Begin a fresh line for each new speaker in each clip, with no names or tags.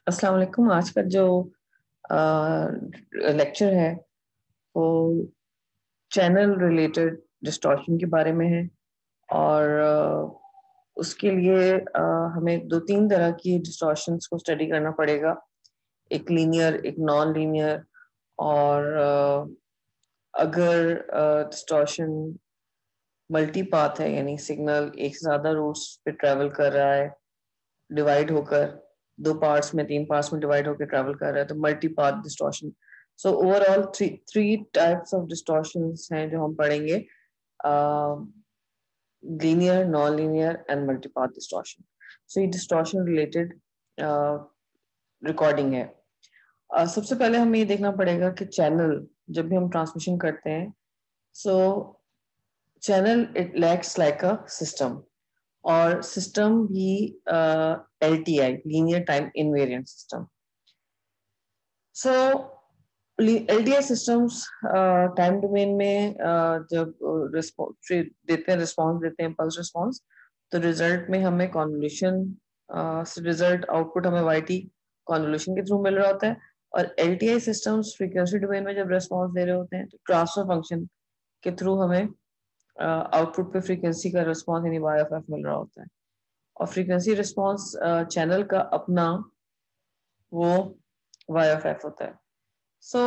अस्सलाम वालेकुम। आज का जो लेक्चर है वो चैनल रिलेटेड डिस्टॉर्शन के बारे में है और उसके लिए हमें दो तीन तरह की डिस्टॉर्शंस को स्टडी करना पड़ेगा। एक लीनियर, एक नॉन लीनियर। और अगर डिस्टॉर्शन मल्टी पाथ है, यानी सिग्नल एक से ज्यादा रूट्स पे ट्रेवल कर रहा है, डिवाइड होकर दो पार्ट्स में, तीन पार्ट्स में डिवाइड होकर ट्रैवल कर रहा है, तो multi path distortion. So overall three types of distortions हैं जो हम पढ़ेंगे: linear, non linear and multi path distortion. So ये डिस्टॉर्शन रिलेटेड रिकॉर्डिंग है। सबसे पहले हमें ये देखना पड़ेगा कि चैनल जब भी हम ट्रांसमिशन करते हैं, so channel it lacks like a system, और सिस्टम भी LTI, linear time invariant system. So LTI systems time domain में जब रिस्पॉन्स देते हैं, पल्स रिस्पॉन्स, तो रिजल्ट में हमें कॉन्वोल्यूशन रिजल्ट आउटपुट हमें YT कॉन्वोल्यूशन के थ्रू मिल रहा होता है। और LTI सिस्टम्स फ्रीक्वेंसी डोमेन में जब रिस्पॉन्स दे रहे होते हैं तो ट्रांसफर फंक्शन के थ्रू हमें आउटपुट पे फ्रीक्वेंसी का रिस्पॉन्स यानी YFF मिल रहा होता है। और फ्रीक्वेंसी रिस्पॉन्स चैनल का अपना वो YFF होता है। सो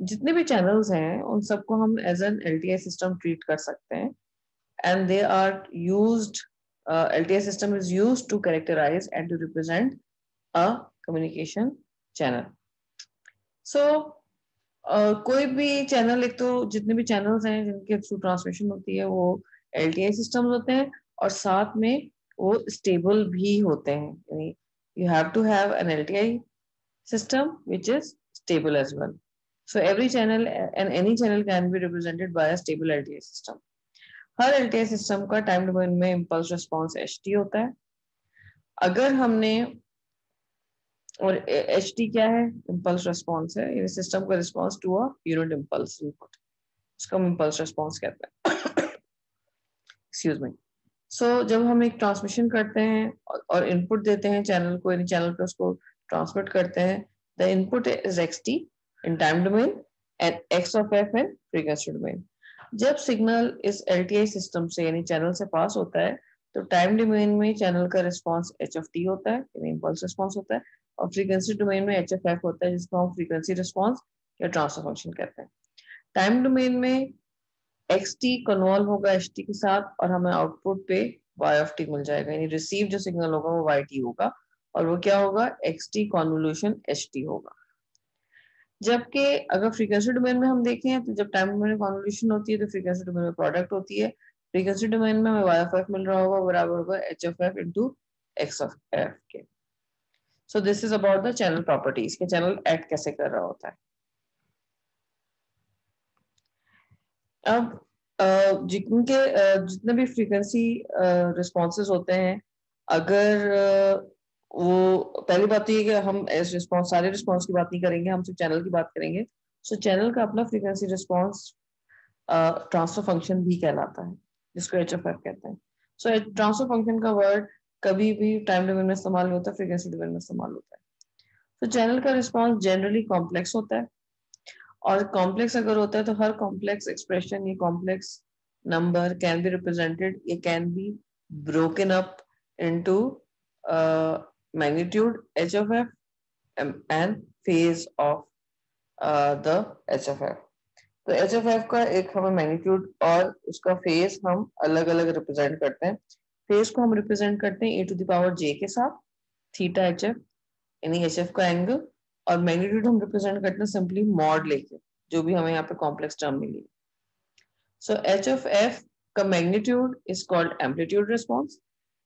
जितने भी चैनल्स हैं उन सबको हम as an LTI system treat कर सकते हैं, and they are used, LTI system is used to characterize and to represent a communication channel. So कोई भी चैनल, एक तो जितने भी चैनल्स हैं जिनके थ्रू ट्रांसमिशन होती है वो LTI सिस्टम्स होते हैं, और साथ में वो स्टेबल भी होते हैं, यानी you have to have an LTI system which is stable as well. So every channel and any channel can be represented by a stable LTI system. Her LTI system का टाइम डोमेन में impulse response HT होता है। अगर हमने, और HT क्या है? Impulse response है, ये सिस्टम का response to a unit impulse input, इसको हम इम्पल्स रिस्पॉन्स कहते हैं। Excuse me. सो जब हम एक ट्रांसमिशन करते हैं और इनपुट देते हैं चैनल को, यानी चैनल पे उसको ट्रांसमिट करते हैं, the input is XT in time domain and X of F in frequency domain. जब सिग्नल इस LTI सिस्टम से यानी चैनल से पास होता है तो टाइम डोमेन में चैनल का रिस्पॉन्स H of T होता है, यानी इम्पल्स रिस्पॉन्स होता है, और फ्रीक्वेंसी डोमेन में H of F होता है, जिसको हम फ्रीक्वेंसी रिस्पॉन्स या ट्रांसफर फंक्शन कहते हैं। टाइम डोमेन में XT कन्वॉल्व होगा HT के साथ और हमें आउटपुट पे YT मिल जाएगा, यानी रिसीव जो सिग्नल होगा वो YT होगा, और वो क्या होगा? XT कॉन्वोल्यूशन HT होगा। जबकि अगर फ्रीक्वेंसी डोमेन में हम देखें तो जब टाइम डोमेन में कॉन्वोल्यूशन होती है तो फ्रीक्वेंसी डोमेन में प्रोडक्ट होती है। फ्रीक्वेंसी डोमेन में हमें YFF मिल रहा होगा, बराबर होगा HFF into X of F के। सो this is about the channel properties के चैनल एक्ट कैसे कर रहा होता है। अब जितने भी फ्रीक्वेंसी रिस्पॉन्सेज होते हैं, अगर वो, पहली बात तो ये कि हम रिस्पॉन्स, सारे रिस्पॉन्स की बात नहीं करेंगे, हम सिर्फ चैनल की बात करेंगे। सो चैनल का अपना फ्रीक्वेंसी रिस्पॉन्स ट्रांसफर फंक्शन भी कहलाता है, जिसको HFF कहते हैं। सो ट्रांसफर फंक्शन का वर्ड कभी भी टाइम डोमेन में इस्तेमाल नहीं होता, फ्रीक्वेंसी डोमेन में इस्तेमाल होता है। तो चैनल का रिस्पॉन्स जनरली कॉम्प्लेक्स होता है, और कॉम्प्लेक्स अगर होता है तो हर कॉम्प्लेक्स एक्सप्रेशन, ये complex number can be represented, ये can be broken up into magnitude HFF and phase of the HFF। तो HFF का एक हमें मैग्नीट्यूड और उसका फेज हम अलग अलग रिप्रेजेंट करते हैं। फेज को हम रिप्रेजेंट करते हैं e⁻j के साथ, थीटा HF यानी HF का एंगल, और मैग्नीट्यूड हम रिप्रेजेंट करते हैं सिंपली मॉड लेके, जो भी हमें यहाँ पे कॉम्प्लेक्स टर्म मिली। सो HFF का magnitude is called amplitude response,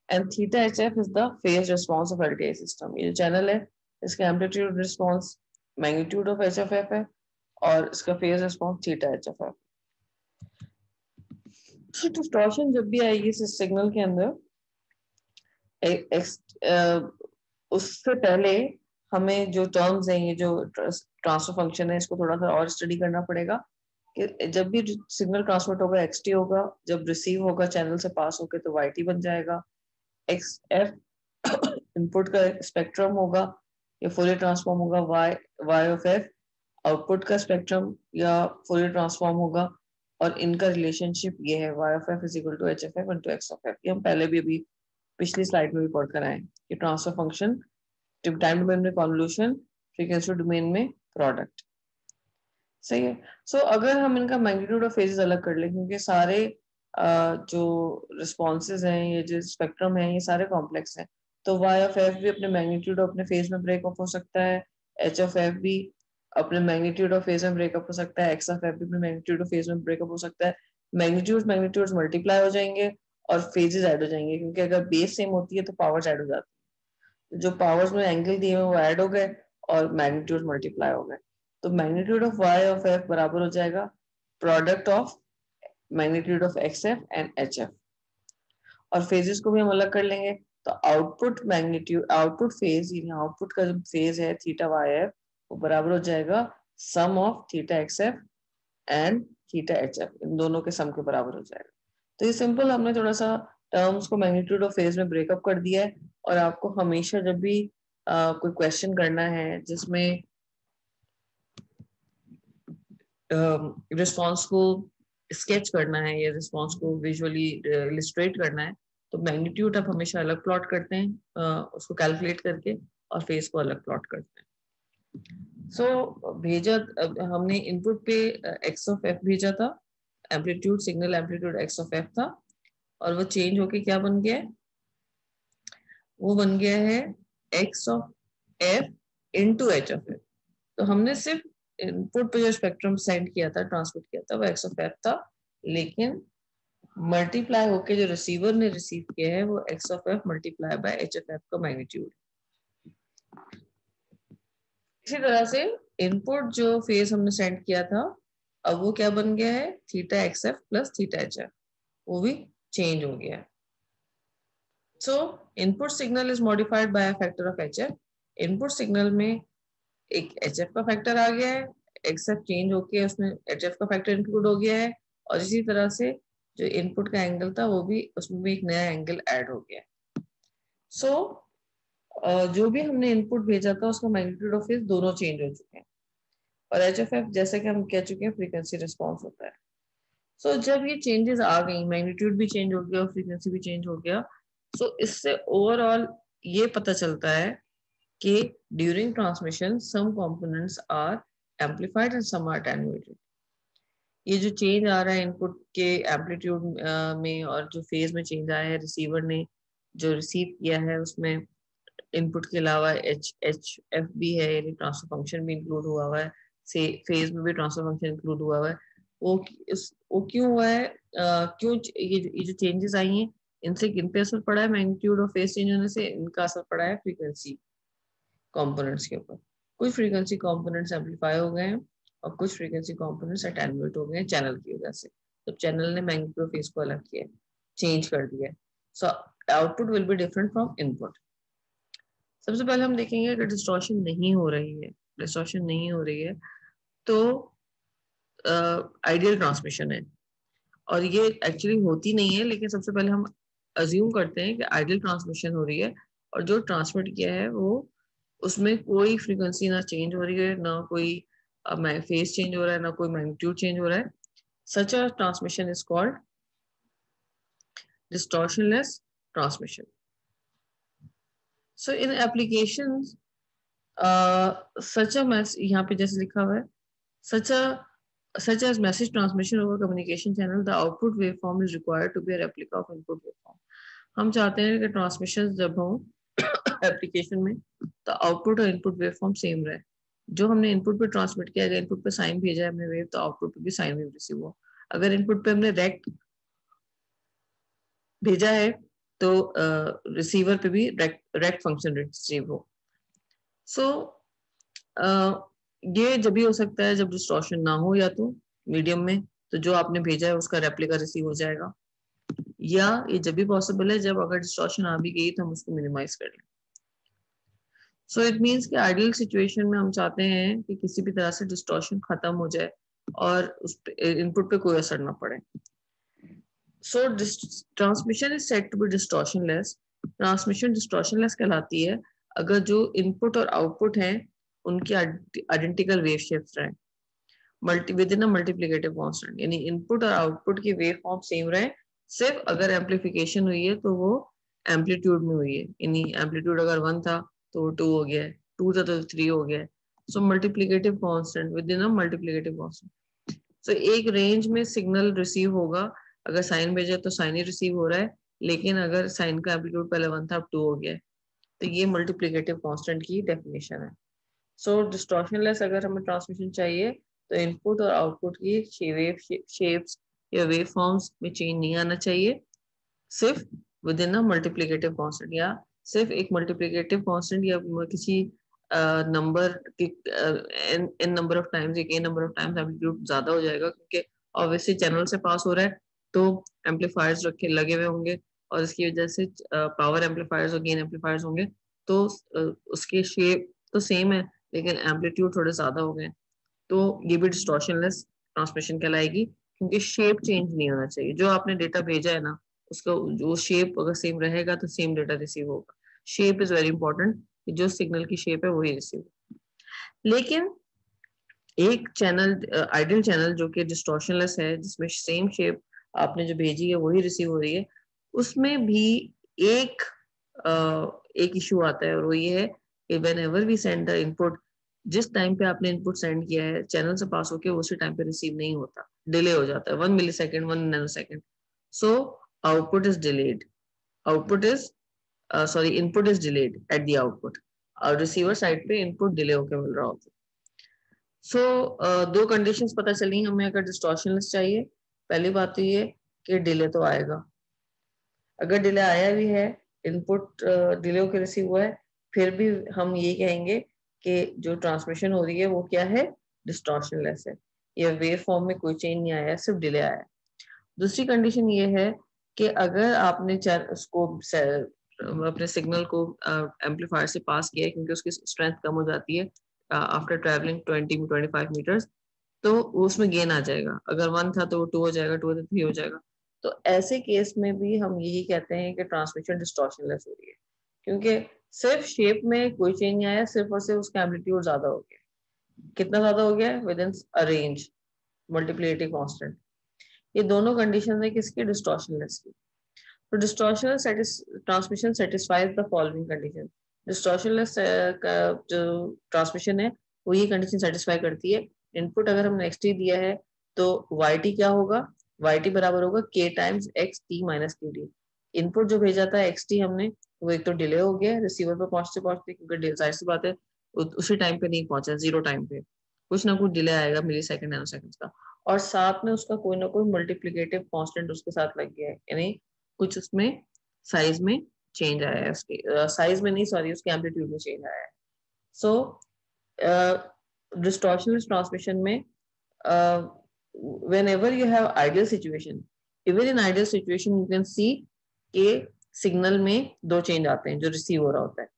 and theta HF is the phase response of LTI system. ये जो चैनल है इसका amplitude response magnitude of HFF है, और इसका phase response theta HFF। Distortion जब भी आएगी इस सिग्नल के अंदर, उससे पहले हमें जो टर्म्स हैं, ये जो ट्रांसफर फंक्शन है, इसको थोड़ा सा और स्टडी करना पड़ेगा कि जब भी सिग्नल ट्रांसमिट होगा XT होगा, जब रिसीव होगा चैनल से पास होकर तो YT बन जाएगा। XF इनपुट का स्पेक्ट्रम होगा, ये फोरियर ट्रांसफॉर्म होगा y ऑफ f आउटपुट का स्पेक्ट्रम या फोरियर ट्रांसफॉर्म होगा, और इनका रिलेशनशिप ये है y of f is equal to h of f into x of f। ये हम पहले भी अभी पिछली स्लाइड में भी पढ़ कर आए कि ट्रांसफर फंक्शन टाइम डोमेन में कॉन्वोल्यूशन, फ्रीक्वेंसी डोमेन में प्रोडक्ट। सही है। सो अगर हम इनका मैग्नीट्यूड और फेजेस अलग कर लें, क्योंकि सारे जो रिस्पॉन्सेज हैं, ये जो स्पेक्ट्रम है, ये सारे कॉम्प्लेक्स हैं, तो y ऑफ f भी अपने मैग्नीट्यूड और अपने फेज में ब्रेक अप हो सकता है, h ऑफ f भी अपने मैग्नीट्यूड और फेज में ब्रेकअप हो सकता है, x ऑफ f भी अपने मैग्नीट्यूड और फेज में ब्रेकअप हो सकता है। मैग्नीट्यूड्स मल्टीप्लाई हो जाएंगे और फेजेस ऐड हो जाएंगे, क्योंकि अगर बेस सेम होती है तो पावर्स ऐड हो जाती है। जो पावर्स में एंगल दिए हुए वो ऐड हो गए और मैग्नीट्यूड मल्टीप्लाई हो गए, तो magnitude of y of f बराबर हो जाएगा product of magnitude of xf and hf। और फेजेस को भी हम अलग कर लेंगे, तो output magnitude, output phase, output का जो फेज है थीटा yf, वो बराबर हो जाएगा sum of theta xf and theta hf, इन दोनों के सम के बराबर हो जाएगा। तो ये सिंपल, हमने थोड़ा सा टर्म्स को मैग्नीट्यूड ऑफ फेज में ब्रेकअप कर दिया है। और आपको हमेशा जब भी कोई क्वेश्चन करना है जिसमें रिस्पॉन्स को स्केच करना है या रिस्पॉन्स को विजुअली इलिस्ट्रेट करना है, तो मैग्नीट्यूड आप हमेशा अलग प्लॉट करते हैं, उसको कैलकुलेट करके, और फेज को अलग प्लॉट करते हैं। सो भेजा, हमने इनपुट पे x ऑफ f भेजा था, amplitude, signal amplitude x of f था, और वो चेंज होके क्या बन गया है, वो बन गया है x of f into h of f। तो हमने सिर्फ इनपुट पे जो स्पेक्ट्रम सेंड किया था, ट्रांसमिट किया था, वो x ऑफ f था, लेकिन मल्टीप्लाई होके जो रिसीवर ने रिसीव किया है वो x of f multiply by h of f का मैग्नीट्यूड। इसी तरह से इनपुट जो फेज हमने सेंड किया था, अब वो क्या बन गया है, theta xf plus theta hf, वो भी चेंज हो गया है। सो input signal is modified by a factor of hf। Input signal में एक hf का फैक्टर आ गया है, xf चेंज होके उसमें hf का फैक्टर इंक्लूड हो गया है, और इसी तरह से जो इनपुट का एंगल था वो भी, उसमें भी एक नया एंगल ऐड हो गया है। सो जो भी हमने इनपुट भेजा था उसका मैग्नीट्यूड ऑफ फेज दोनों चेंज हो चुके हैं, और एच एफ एफ जैसे कि हम कह चुके हैं फ्रीक्वेंसी रिस्पॉन्स होता है। सो जब ये चेंजेस आ गई, मैग्नीट्यूड भी चेंज हो गया और फ्रीक्वेंसी भी चेंज हो गया, सो इससे ओवरऑल ये पता चलता है कि during transmission some components are amplified and some are attenuated. ये जो चेंज आ रहा है इनपुट के एम्पलीट्यूड में और जो फेज में चेंज आया है, रिसीवर ने जो रिसीव किया है उसमें इनपुट के अलावा एच एफ भी है, यानी ट्रांसफर फंक्शन भी इंक्लूड हुआ हुआ है, से फेज में भी ट्रांसफर फंक्शन इंक्लूड हुआ हुआ है। वो क्यों हुआ है, क्यों ये जो चेंजेस आई हैं, इनसे किन पे असर पड़ा है, मैग्नीट्यूड और फेज चेंज होने से इनका असर पड़ा है फ्रीक्वेंसी कंपोनेंट्स के ऊपर। कुछ फ्रीक्वेंसी कंपोनेंट्स एम्पलीफाई हो गए हैं और कुछ फ्रीक्वेंसी कंपोनेंट्स अटेन्यूएट हो गए हैं चैनल की वजह से। तो चैनल ने मैग्नीट्यूड और फेज को अलग किया, चेंज कर दिया, so output will be different from input. सबसे पहले हम देखेंगे कि डिस्टॉर्शन नहीं हो रही है, डिस्टॉर्शन नहीं हो रही है तो आइडियल ट्रांसमिशन है, और ये एक्चुअली होती नहीं है, लेकिन सबसे पहले हम अज्यूम करते हैं कि आइडियल ट्रांसमिशन हो रही है, और जो ट्रांसमिट किया है वो, उसमें कोई फ्रीक्वेंसी ना चेंज हो रही है, ना कोई फेज चेंज हो रहा है, ना कोई मैग्नीट्यूड चेंज हो रहा है। Such a transmission is called distortionless transmission. So in applications such a mess, यहाँ पे जैसे लिखा हुआ है, such as message transmission over communication channel, the output waveform is required to be a replica of input waveform. हम चाहते हैं कि ट्रांसमिशन जब हो एप्लीकेशन में तो आउटपुट और इनपुट वेवफॉर्म सेम रहे। जो हमने इनपुट पे ट्रांसमिट किया, अगर इनपुट पे साइन भेजा है हमने वेव, तो आउटपुट पे भी साइन वेव रिसीव हो। अगर इनपुट पे हमने रेक्ट भेजा है तो रिसीवर पे भी रेक्ट फंक्शन रिसीव हो। सो ये जब भी हो सकता है जब डिस्टॉर्शन ना हो, या तो मीडियम में, तो जो आपने भेजा है उसका रेप्लिका रिसीव हो जाएगा, या ये जब भी पॉसिबल है जब अगर डिस्टॉर्शन आ भी गई तो हम उसको मिनिमाइज कर लें। सो इट मीन्स कि आइडियल सिचुएशन में हम चाहते हैं कि किसी भी तरह से डिस्टॉर्शन खत्म हो जाए और उस इनपुट पे कोई असर ना पड़े। So transmission is said to be distortionless. Transmission distortionless कहलाती है अगर जो इनपुट और आउटपुट हैं उनकी आइडेंटिकल वेव शेप्स रहे within a multiplicative constant, यानी इनपुट और आउटपुट की वेव फॉर्म सेम रहे, सिर्फ अगर एम्पलीफिकेशन हुई है तो वो एम्पलीट्यूड में हुई है, यानी एम्पलीट्यूड अगर 1 था तो वो 2 हो गया है, 2 था तो 3 हो गया है। So multiplicative constant within a multiplicative constant. So एक रेंज में सिग्नल रिसीव होगा, अगर साइन भेजा तो साइन ही रिसीव हो रहा है, लेकिन अगर साइन का एम्पलीट्यूड पहले 1 था अब 2 हो गया है, तो ये मल्टीप्लिकेटिव कांस्टेंट की डेफिनेशन है। सो डिस्टॉर्शनलेस अगर हमें ट्रांसमिशन चाहिए तो इनपुट और आउटपुट की वेव शेप्स या वेव फॉर्म्स में चेंज नहीं आना चाहिए, सिर्फ with in a multiplicative constant, या सिर्फ एक मल्टीप्लिकेटिव कांस्टेंट या किसी नंबर की एन नंबर ऑफ टाइम्स, एक नंबर ऑफ टाइम्स एम्पलीट्यूड ज्यादा हो जाएगा, क्योंकि ऑब्वियसली चैनल से पास हो रहा है तो एम्पलीफायर्स रखे लगे हुए होंगे, और इसकी वजह से पावर एम्पलीफायर्स और गेन एम्पलीफायर्स होंगे, तो उसके शेप तो सेम है लेकिन एम्पलीट्यूड थोड़े ज्यादा हो गए, तो ये भी डिस्टॉर्शनलेस ट्रांसमिशन कहलाएगी, क्योंकि शेप चेंज नहीं होना चाहिए। जो आपने डेटा भेजा है ना, उसका जो शेप अगर सेम रहेगा तो सेम डेटा रिसीव होगा। शेप इज वेरी इंपॉर्टेंट, जो सिग्नल की शेप है वही रिसीव। लेकिन एक चैनल, आइडियल चैनल जो कि डिस्टॉर्शनलेस है, जिसमें सेम शेप आपने जो भेजी है वही रिसीव हो रही है, उसमें भी एक एक इशू आता है, और वो ये है कि whenever we send the input, जिस टाइम पे आपने इनपुट सेंड किया है चैनल से पास होके उसी टाइम पे रिसीव नहीं होता, डिले हो जाता है 1 millisecond 1 nanosecond. So output is delayed, output is sorry input is delayed at the output, और रिसीवर साइड पे इनपुट डिले होकर मिल रहा होता है। सो दो कंडीशंस पता चली हमें अगर डिस्टॉर्शनलेस चाहिए। पहली बात तो ये कि डिले तो आएगा, अगर डिले आया भी है, इनपुट डिले होकर रिसीव हुआ है, फिर भी हम ये कहेंगे कि जो ट्रांसमिशन हो रही है वो क्या है, डिस्टॉर्शनलेस है, या वेव फॉर्म में कोई चेंज नहीं आया, सिर्फ डिले आया है। दूसरी कंडीशन ये है कि अगर आपने उसको अपने सिग्नल को एम्पलीफायर से पास किया है, क्योंकि उसकी स्ट्रेंथ कम हो जाती है आफ्टर ट्रैवलिंग 20-25 मीटर्स, तो उसमें गेन आ जाएगा, अगर 1 था तो वो 2 हो जाएगा, 2 था 3 हो जाएगा। तो ऐसे केस में भी हम यही कहते हैं कि ट्रांसमिशन डिस्टॉर्शनलेस हो रही है, क्योंकि सिर्फ शेप में कोई चेंज नहीं आया, सिर्फ और सिर्फ उसका एम्पलीट्यूड ज्यादा हो गया। कितना ज्यादा हो गया, within a range, multiplicative constant. ये दोनों कंडीशन है किसकी, डिस्टॉर्शनलेस की। तो distortionless transmission satisfies the following condition. Distortionless का जो ट्रांसमिशन है वो ये कंडीशन सेटिस्फाई करती है। इनपुट अगर हमने एक्स टी दिया है तो वाई टी क्या होगा, वाई टी बराबर होगा के times x t minus Q T. Input जो भेजा था एक्स टी हमने, वो एक तो डिले हो गया रिसीवर पर पहुंचते पहुंचते, क्योंकि जाहिर सी बात है उसी टाइम पे नहीं पहुंचा, जीरो टाइम पे कुछ ना कुछ डिले आएगा मिली सेकंड नैनो सेकंड का, और साथ में उसका कोई ना कोई मल्टीप्लिकेटिव कांस्टेंट उसके साथ लग गया है, यानी कुछ उसमें साइज में चेंज आया है, उसके साइज में नहीं, सॉरी, उसके एम्पलीट्यूड में चेंज आया है। सो डिस्टॉर्शनलेस ट्रांसमिशन में whenever you have ideal situation, even in ideal situation you can see कि सिग्नल में दो चेंज आते हैं जो रिसीव हो रहा होता है।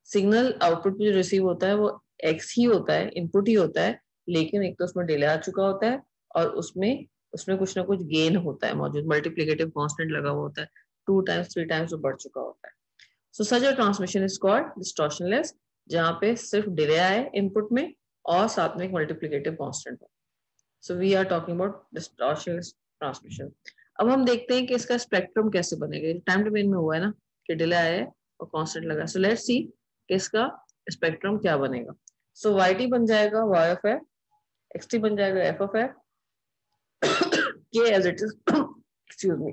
सिग्नल आउटपुट पे जो रिसीव होता है वो एक्स ही होता है, इनपुट ही होता है, लेकिन एक तो उसमें डिले आ चुका होता है, और उसमें उसमें कुछ ना कुछ गेन होता है मौजूद, मल्टीप्लिकेटिव कांस्टेंट लगा हुआ होता है, 2 टाइम्स 3 टाइम्स वो बढ़ चुका होता है। सो सच अ ट्रांसमिशन इज कॉल्ड डिस्टॉर्शनलेस, जहाँ पे सिर्फ डिले आए इनपुट में और साथ में एक मल्टीप्लिकेटिव कांस्टेंट हो। So we are talking about distortionless transmission. अब हम देखते हैं कि इसका स्पेक्ट्रम कैसे बनेगा। टाइम डोमेन में हुआ है ना कि डिले आया है और कांस्टेंट लगा, सो लेट्स सी कि इसका स्पेक्ट्रम क्या बनेगा। सो वाई टी बन जाएगा y of f, x t बन जाएगा f of F, k as it is excuse me,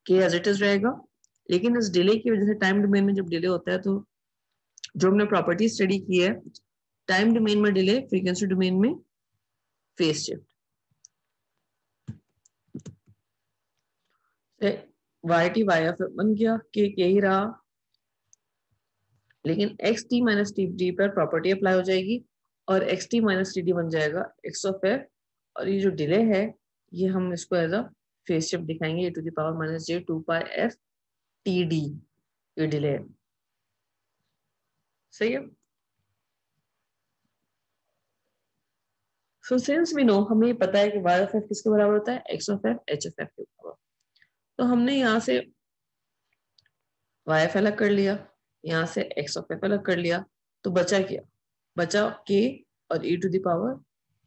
k as it is रहेगा। लेकिन इस डिले की वजह से टाइम डोमेन में जब डिले होता है तो जो हमने प्रॉपर्टी स्टडी की है, टाइम डोमेन में डिले, फ्रीक्वेंसी डोमेन में phase shift, y t y f बन गया, के ही रहा, लेकिन x t minus t d पर प्रॉपर्टी अप्लाई हो जाएगी और x t minus t d बन जाएगा एक्स ऑफ एफ, और ये जो डिले है ये हम इसको एज अ फेज शिफ्ट दिखाएंगे, e to the power minus j 2 pi f t d, ये डिले है। सही है। सो सिंस वी नो, हमें ये पता है कि y ऑफ एफ किसके बराबर होता है, x of F h of F के बराबर। तो हमने यहाँ से वाई एफ अलग कर लिया, यहाँ से एक्स ऑफ एफ अलग कर लिया, तो बचा क्या? बचा के और e to the power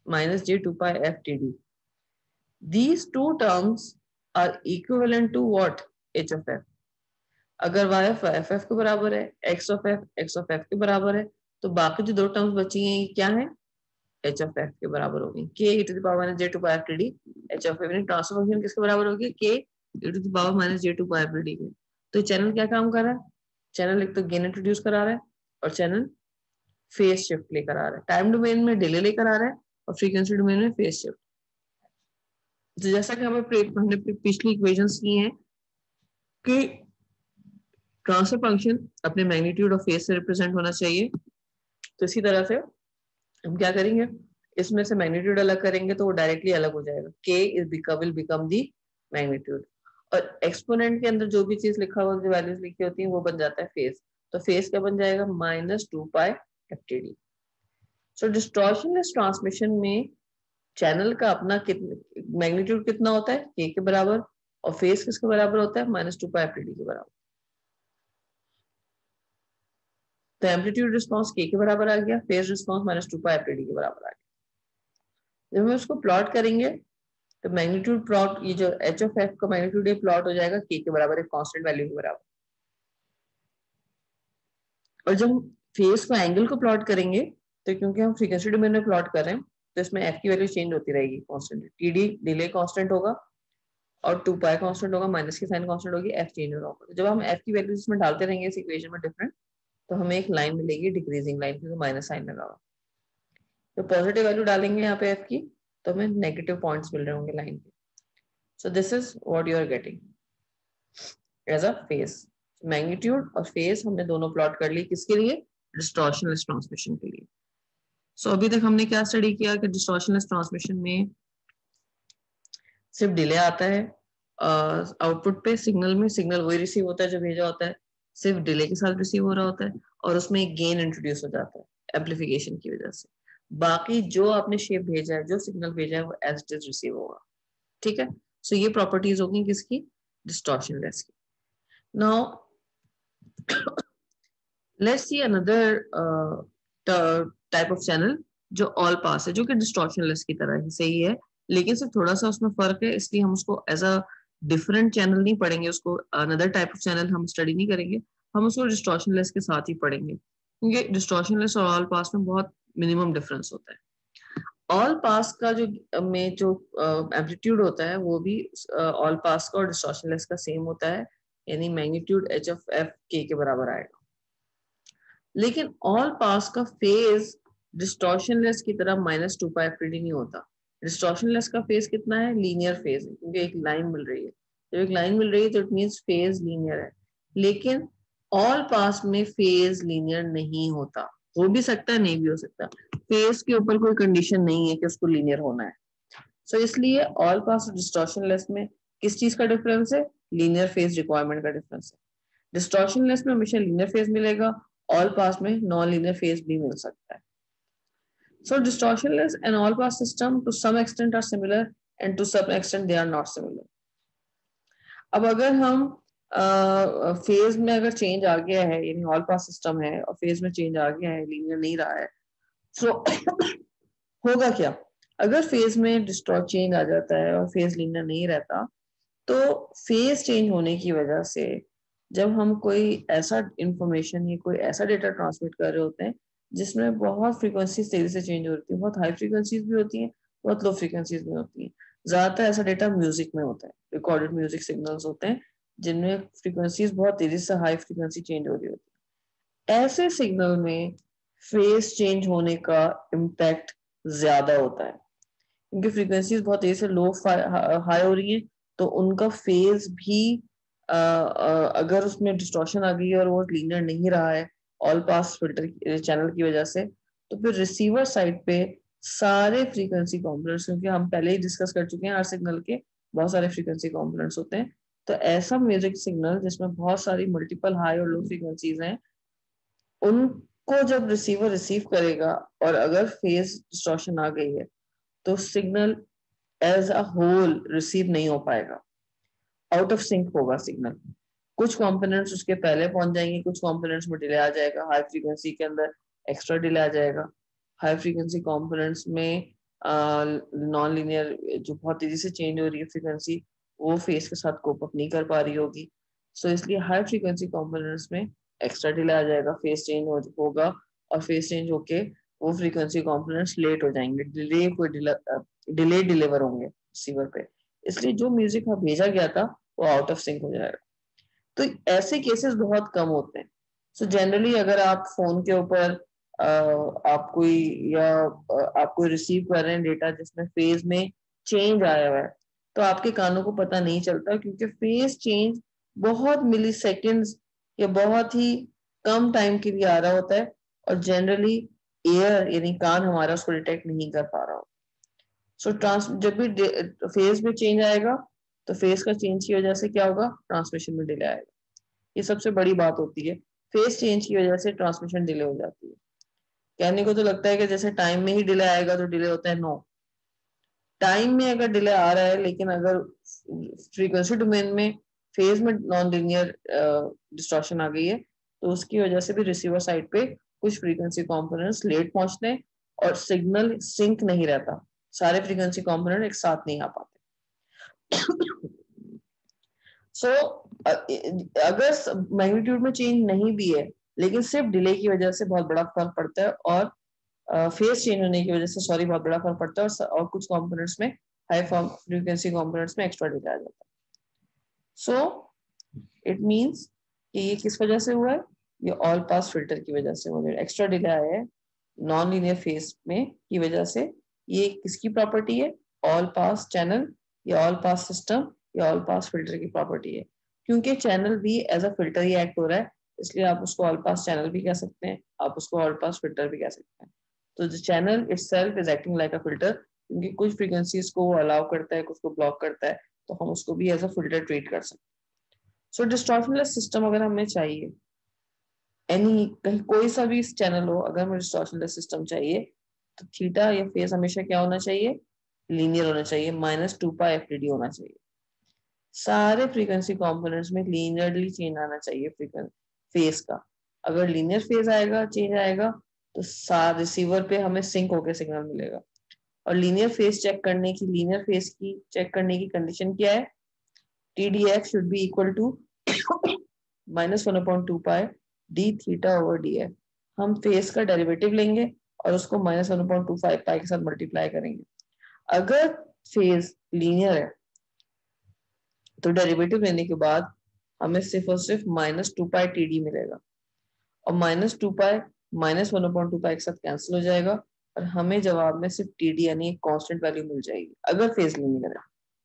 minus j two pi f t d. These two terms are equivalent to what? H of f. अगर y ऑफ एफ एफ के बराबर है, x ऑफ एफ के बराबर है, तो बाकी जो दो टर्म्स बची हैं ये क्या है? h ऑफ f के बराबर होगी k e to the power minus j two pi f dt. h of f यानी ट्रांसफर फंक्शन किसके बराबर होगी? k e to the power minus j two pi f dt के. तो चैनल क्या काम कर रहा है? चैनल एक तो गेन इंट्रोड्यूस करा रहा है और चैनल फेज शिफ्ट लेकर आ रहा है. टाइम डोमेन में डिले लेकर आ रहा है और फ्रीक्वेंसी डोमेन में फेज शिफ्ट. तो जैसा कि हमने पिछली इक्वेशंस की हैं कि ट्रांसफर फंक्शन अपने मैग्नीट्यूड और फेज से रिप्रेजेंट होना चाहिए, तो इसी तरह से हम क्या करेंगे, इसमें से मैग्नीट्यूड अलग करेंगे तो वो डायरेक्टली अलग हो जाएगा. k will become the magnitude, और एक्सपोनेंट के अंदर जो भी चीज लिखा हुआ, जो वैल्यूज लिखी होती हैं वो बन जाता है फेज. तो फेज क्या बन जाएगा? Minus two pi f t D. सो डिस्टॉर्शनलेस ट्रांसमिशन में चैनल का अपना मैग्नीट्यूड कितना होता है? k के बराबर, और फेज किसके बराबर होता है? Minus two pi f t D के बराबर. तो एम्पलीट्यूड रिस्पॉन्स k के बराबर आ गया, phase response minus two pi f t D के बराबर आ गया. जब हम उसको प्लॉट करेंगे तो मैग्नीट्यूड प्लॉट, ये जो एच ऑफ एफ का मैग्नीट्यूड ये प्लॉट हो जाएगा k के बराबर, एक कांस्टेंट वैल्यू के बराबर. और जब हम फेज को एंगल को प्लॉट करेंगे तो क्योंकि हम फ्रीक्वेंसी डोमेन में प्लॉट कर रहे हैं तो इसमें एफ की वैल्यू चेंज होती रहेगी कांस्टेंट. टीडी डिले कांस्टेंट होगा और टू पाई कांस्टेंट होगा, माइनस की साइन कांस्टेंट होगी, एफ चेंज हो रहा होगा. तो जब हम एफ की वैल्यू इसमें डालते रहेंगे इस इक्वेशन में डिफरेंट, तो हमें एक लाइन मिलेगी डिक्रीजिंग लाइन, क्योंकि माइनस साइन लगा हुआ. तो पॉजिटिव वैल्यू डालेंगे यहाँ पे एफ की तो हमें नेगेटिव पॉइंट्स मिल रहे होंगे लाइन पे. So this is what you are getting as a phase. Magnitude और फेज हमने दोनों प्लॉट कर ली, किसके लिए? डिस्टॉर्शनलेस ट्रांसमिशन के लिए. सो अभी तक हमने क्या स्टडी किया कि डिस्टॉर्शनलेस ट्रांसमिशन में सिर्फ डिले आता है आउटपुट पे. सिग्नल में सिग्नल वही रिसीव होता है जो भेजा होता है, सिर्फ डिले के साथ रिसीव हो रहा होता है, और उसमें एक गेन इंट्रोड्यूस हो जाता है एम्पलीफिकेशन की वजह से. बाकी जो आपने शेप भेजा है, जो सिग्नल भेजा है, वो एज इट इज रिसीव होगा. ठीक है. सो ये प्रॉपर्टीज होगी किसकी? डिस्टॉर्शनलेस की. Now let's see another type of channel जो ऑल पास है, जो कि डिस्टॉर्शनलेस की तरह ही सही है, लेकिन सिर्फ थोड़ा सा उसमें फर्क है, इसलिए हम उसको एज अ डिफरेंट चैनल नहीं पढ़ेंगे, उसको अनदर टाइप ऑफ चैनल हम स्टडी नहीं करेंगे, हम उसको डिस्टॉर्शनलेस के साथ ही पढ़ेंगे, क्योंकि डिस्टॉर्शनलेस और ऑल पास में बहुत मिनिमम डिफरेंस होता है. ऑल पास का जो एम्पलीट्यूड होता है वो भी ऑल पास का और डिस्टॉर्शनलेस का सेम होता है, यानी मैग्नीट्यूड एच ऑफ एफ के बराबर आएगा. लेकिन ऑल पास का फेज डिस्टॉर्शनलेस की तरह minus two pi f t D नहीं होता. डिस्टॉर्शनलेस का फेज कितना है? लीनियर फेज है, क्योंकि एक लाइन मिल रही है. जब एक लाइन मिल रही है तो इट मीन्स फेज लीनियर है. लेकिन ऑल पास में फेज लीनियर नहीं होता. हो भी सकता है, नहीं भी हो सकता. फेज के ऊपर कोई कंडीशन नहीं है कि उसको लीनियर होना है. सो इसलिए ऑल पास और डिस्टॉर्शनलेस में किस चीज का डिफरेंस है? लीनियर फेज रिक्वायरमेंट का डिफरेंस है. डिस्टॉर्शनलेस में हमेशा लीनियर फेज मिलेगा, ऑल पास में नॉन लीनियर फेज भी मिल सकता है. So distortionless and all pass system to some extent are similar and to some extent they are not similar. अब अगर हम फेज में अगर चेंज आ गया है, यानी ऑल पास सिस्टम है और फेज में चेंज आ गया है, लीनियर नहीं रहा है, सो होगा क्या? अगर फेज में डिस्टॉर्ट चेंज आ जाता है और फेज लीनियर नहीं रहता, तो फेज चेंज होने की वजह से जब हम कोई ऐसा इंफॉर्मेशन या कोई ऐसा डेटा ट्रांसमिट कर रहे होते हैं जिसमें बहुत फ्रीक्वेंसीज तेजी से चेंज होती है, बहुत हाई फ्रीक्वेंसीज भी होती हैं, बहुत लो फ्रीक्वेंसीज भी होती हैं. ज्यादातर ऐसा डेटा म्यूजिक में होता है, रिकॉर्डेड म्यूजिक सिग्नल्स होते हैं जिनमें फ्रीक्वेंसीज बहुत तेजी से हाई फ्रीक्वेंसी चेंज हो रही होती है. ऐसे सिग्नल में फेज चेंज होने का इम्पैक्ट ज्यादा होता है, क्योंकि फ्रीक्वेंसीज बहुत तेजी से लो हाई हो रही है, तो उनका फेज भी अगर उसमें डिस्टॉर्शन आ गई है और वो लीनियर नहीं रहा है ऑल पास फिल्टर चैनल की वजह से, तो फिर रिसीवर साइड पे सारे फ्रीक्वेंसी कॉम्पोनेंट्स, क्योंकि हम पहले ही डिस्कस कर चुके हैं हर सिग्नल के बहुत सारे फ्रीक्वेंसी कॉम्पोनेंट्स होते हैं, तो ऐसा म्यूजिक सिग्नल जिसमें बहुत सारी मल्टीपल हाई और लो फ्रीक्वेंसीज हैं, उनको जब रिसीवर रिसीव करेगा और अगर फेज डिस्टॉर्शन आ गई है तो signal as a whole receive नहीं हो पाएगा, आउट ऑफ सिंक होगा सिग्नल. कुछ कंपोनेंट्स उसके पहले पहुंच जाएंगे, कुछ कंपोनेंट्स में डिले आ जाएगा। हाई फ्रीक्वेंसी के अंदर एक्स्ट्रा डिले आ जाएगा। हाई फ्रीक्वेंसी कंपोनेंट्स में नॉन लीनियर जो बहुत तेजी से चेंज हो रही है फ्रीक्वेंसी, वो फेस के साथ कोप अप नहीं कर पा रही होगी। सो इसलिए हाई फ्रीक्वेंसी कंपोनेंट्स में एक्स्ट्रा डिले आ जाएगा, फेस चेंज होगा, और फेस चेंज होके वो फ्रीक्वेंसी कंपोनेंट्स लेट हो जाएंगे, डिले डिलीवर होंगे रिसीवर पे। इसलिए जो म्यूजिक वहां भेजा गया था वो आउट ऑफ सिंक हो जाएगा। तो ऐसे केसेस बहुत कम होते हैं। सो जनरली अगर आप फोन के ऊपर आप कोई या आप कोई रिसीव कर रहे हैं डेटा जिसमें फेज में चेंज आया हुआ है, तो आपके कानों को पता नहीं चलता, क्योंकि फेज चेंज बहुत मिली सेकेंड्स या बहुत ही कम टाइम के लिए आ रहा होता है, और जनरली एयर यानी कान हमारा उसको डिटेक्ट नहीं कर पा रहा होता। सो जब भी फेज में चेंज आएगा, तो फेज का चेंज की वजह से क्या होगा, ट्रांसमिशन में डिले आएगा। ये सबसे बड़ी बात होती है, फेज चेंज की वजह से ट्रांसमिशन डिले हो जाती है। कहने को तो लगता है कि जैसे टाइम में ही डिले आएगा तो डिले होता है, नो। टाइम में अगर डिले आ रहा है, लेकिन अगर फ्रीक्वेंसी डोमेन में फेज में नॉन लीनियर डिस्टॉर्शन आ गई है, तो उसकी वजह से भी रिसीवर साइड पे कुछ फ्रीक्वेंसी कंपोनेंट्स लेट पहुंचते हैं और सिग्नल सिंक नहीं रहता, सारे फ्रीक्वेंसी कंपोनेंट एक साथ नहीं आ पाते। सो अगर मैग्नीट्यूड में चेंज नहीं भी है, लेकिन सिर्फ डिले की वजह से बहुत बड़ा फर्क पड़ता है, और फेस चेंज होने की वजह से सॉरी बहुत बड़ा फर्क पड़ता है, और कुछ कंपोनेंट्स में हाई फ्रीक्वेंसी कंपोनेंट्स में एक्स्ट्रा डिले आ जाता है। सो इट मींस कि ये किस वजह से हुआ है, ये ऑल पास फिल्टर की वजह से हुआ है। एक्स्ट्रा डिले आया है नॉन लीनियर फेज में की वजह से। ये किसकी प्रॉपर्टी है, ऑल पास चैनल या ऑल पास सिस्टम या ऑल पास फिल्टर की प्रॉपर्टी है। क्योंकि चैनल भी एज अ फिल्टर ही एक्ट हो रहा है, इसलिए आप उसको ऑल पास चैनल भी कह सकते हैं, आप उसको ऑल पास फिल्टर भी कह सकते हैं। तो the channel itself is acting like a filter, क्योंकि कुछ फ्रीक्वेंसीज को वो अलाउ करता है, कुछ को ब्लॉक करता है, तो हम उसको भी एज अ फिल्टर ट्रीट कर सकते हैं। सो डिस्टॉर्शनलेस सिस्टम अगर हमें चाहिए, एनी कहीं कोई सा भी चैनल हो, अगर हमें डिस्टॉर्शनलेस सिस्टम चाहिए, तो थीटा या फेस हमेशा क्या होना चाहिए, लीनियर होना चाहिए, -2π होना चाहिए। सारे फ्रीक्वेंसी कंपोनेंट्स में लीनियरली चेंज आना चाहिए फेस का। अगर लीनियर फेज आएगा, चेंज आएगा, तो रिसीवर पे हमें सिंक होकर सिग्नल मिलेगा। और लीनियर फेज चेक करने की कंडीशन क्या है, TDX should be equal to -1/2π d theta over df। हम फेस का डेरिवेटिव लेंगे और उसको -1/2π के साथ मल्टीप्लाई करेंगे। अगर फेज लीनियर है तो डेरिवेटिव लेने के बाद हमें सिर्फ और सिर्फ -2π मिलेगा, और -2π -1/2π के साथ कैंसिल हो जाएगा, और हमें जवाब में सिर्फ TD यानी एक कांस्टेंट वैल्यू मिल जाएगी अगर फेज लीनियर है।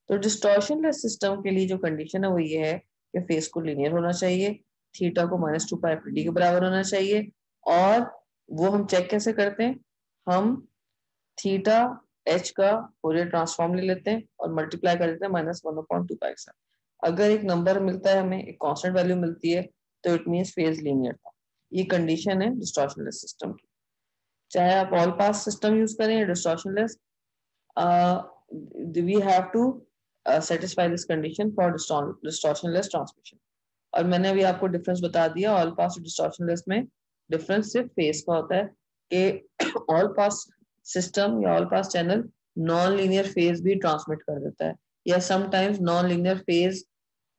तो डिस्टॉर्शनलेस सिस्टम के लिए जो कंडीशन है वो ये है कि फेज को लीनियर होना चाहिए, थीटा को -2π के बराबर होना चाहिए, और वो हम चेक कैसे करते हैं, हम थीटा एच का फूरियर ट्रांसफॉर्म ले लेते हैं और मल्टीप्लाई कर देते हैं -1/2π के साथ। अगर एक नंबर मिलता है, हमें एक कांस्टेंट वैल्यू मिलती है, तो इट मींस फेज लीनियर था। ये कंडीशन है डिस्टॉर्शनलेस सिस्टम की। चाहे आप ऑल पास सिस्टम यूज करें या distortionless, we have to satisfy this condition for distortionless transmission. और मैंने अभी आपको डिफरेंस बता दिया, ऑल पास और डिस्टॉर्शनलेस में डिफरेंस सिर्फ फेज का होता है कि ऑल पास सिस्टम या all pass channel non linear phase भी ट्रांसमिट कर देता है, या sometimes non linear phase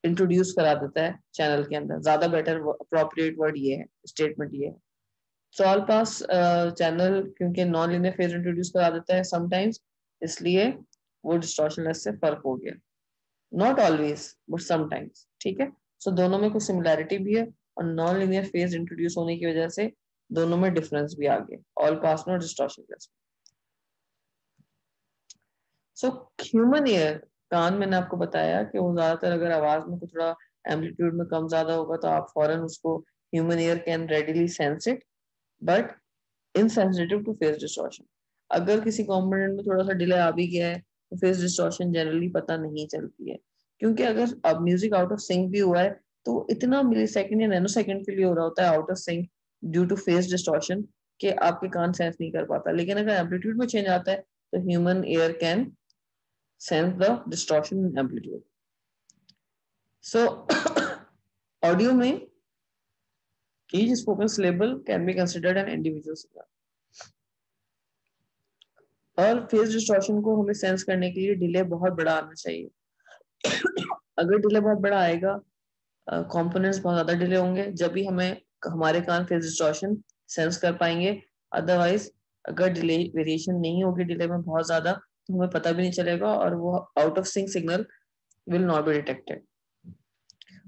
introduce करा देता है चैनल के अंदर। ज्यादा बेटर अप्रोप्रिएट वर्ड ये है, स्टेटमेंट ये है। सो ऑल पास चैनल क्योंकि नॉन लीनियर फेज इंट्रोड्यूस करा देता है समटाइम्स, इसलिए वो डिस्टॉर्शनलेस से फर्क हो गया। नॉट ऑलवेज बट समटाइम्स, ठीक है। सो दोनों में कुछ सिमिलैरिटी भी है, और नॉन लीनियर फेज इंट्रोड्यूस होने की वजह से दोनों में डिफरेंस भी आ गया, ऑल पास में और डिस्टॉर्शनलेस में। सो ह्यूमन ईयर, कान मैंने आपको बताया कि वो ज्यादातर अगर आवाज में कुछ थोड़ा एम्पलीट्यूड में कम ज्यादा होगा तो आप फौरन उसको, human ear can readily sense it, but insensitive to phase distortion. अगर किसी कंपोनेंट में थोड़ा सा डिले आ भी गया है तो फेस डिस्टॉर्शन जनरली पता नहीं चलती है, क्योंकि अगर अब म्यूजिक आउट ऑफ सिंक भी हुआ है तो इतना मिली सेकेंड या नैनो सेकेंड के लिए हो रहा होता है out of sync due to phase distortion कि आपके कान सेंस नहीं कर पाता। लेकिन अगर एम्पलीट्यूड में चेंज आता है तो human ear can sense the distortion in amplitude. So audio में each spoken syllable can be considered an individual signal. और फेस डिस्टॉर्शन को हमें सेंस करने के लिए डिले बहुत बड़ा आना चाहिए. अगर डिले बहुत बड़ा आएगा, कंपोनेंट्स बहुत ज्यादा डिले होंगे, जब भी हमें हमारे कान फेस डिस्टॉर्शन सेंस कर पाएंगे. अदरवाइज अगर डिले वेरिएशन नहीं होगी डिले में बहुत ज्यादा, तो हमें पता भी नहीं चलेगा और वो out of sync signal will not be detected.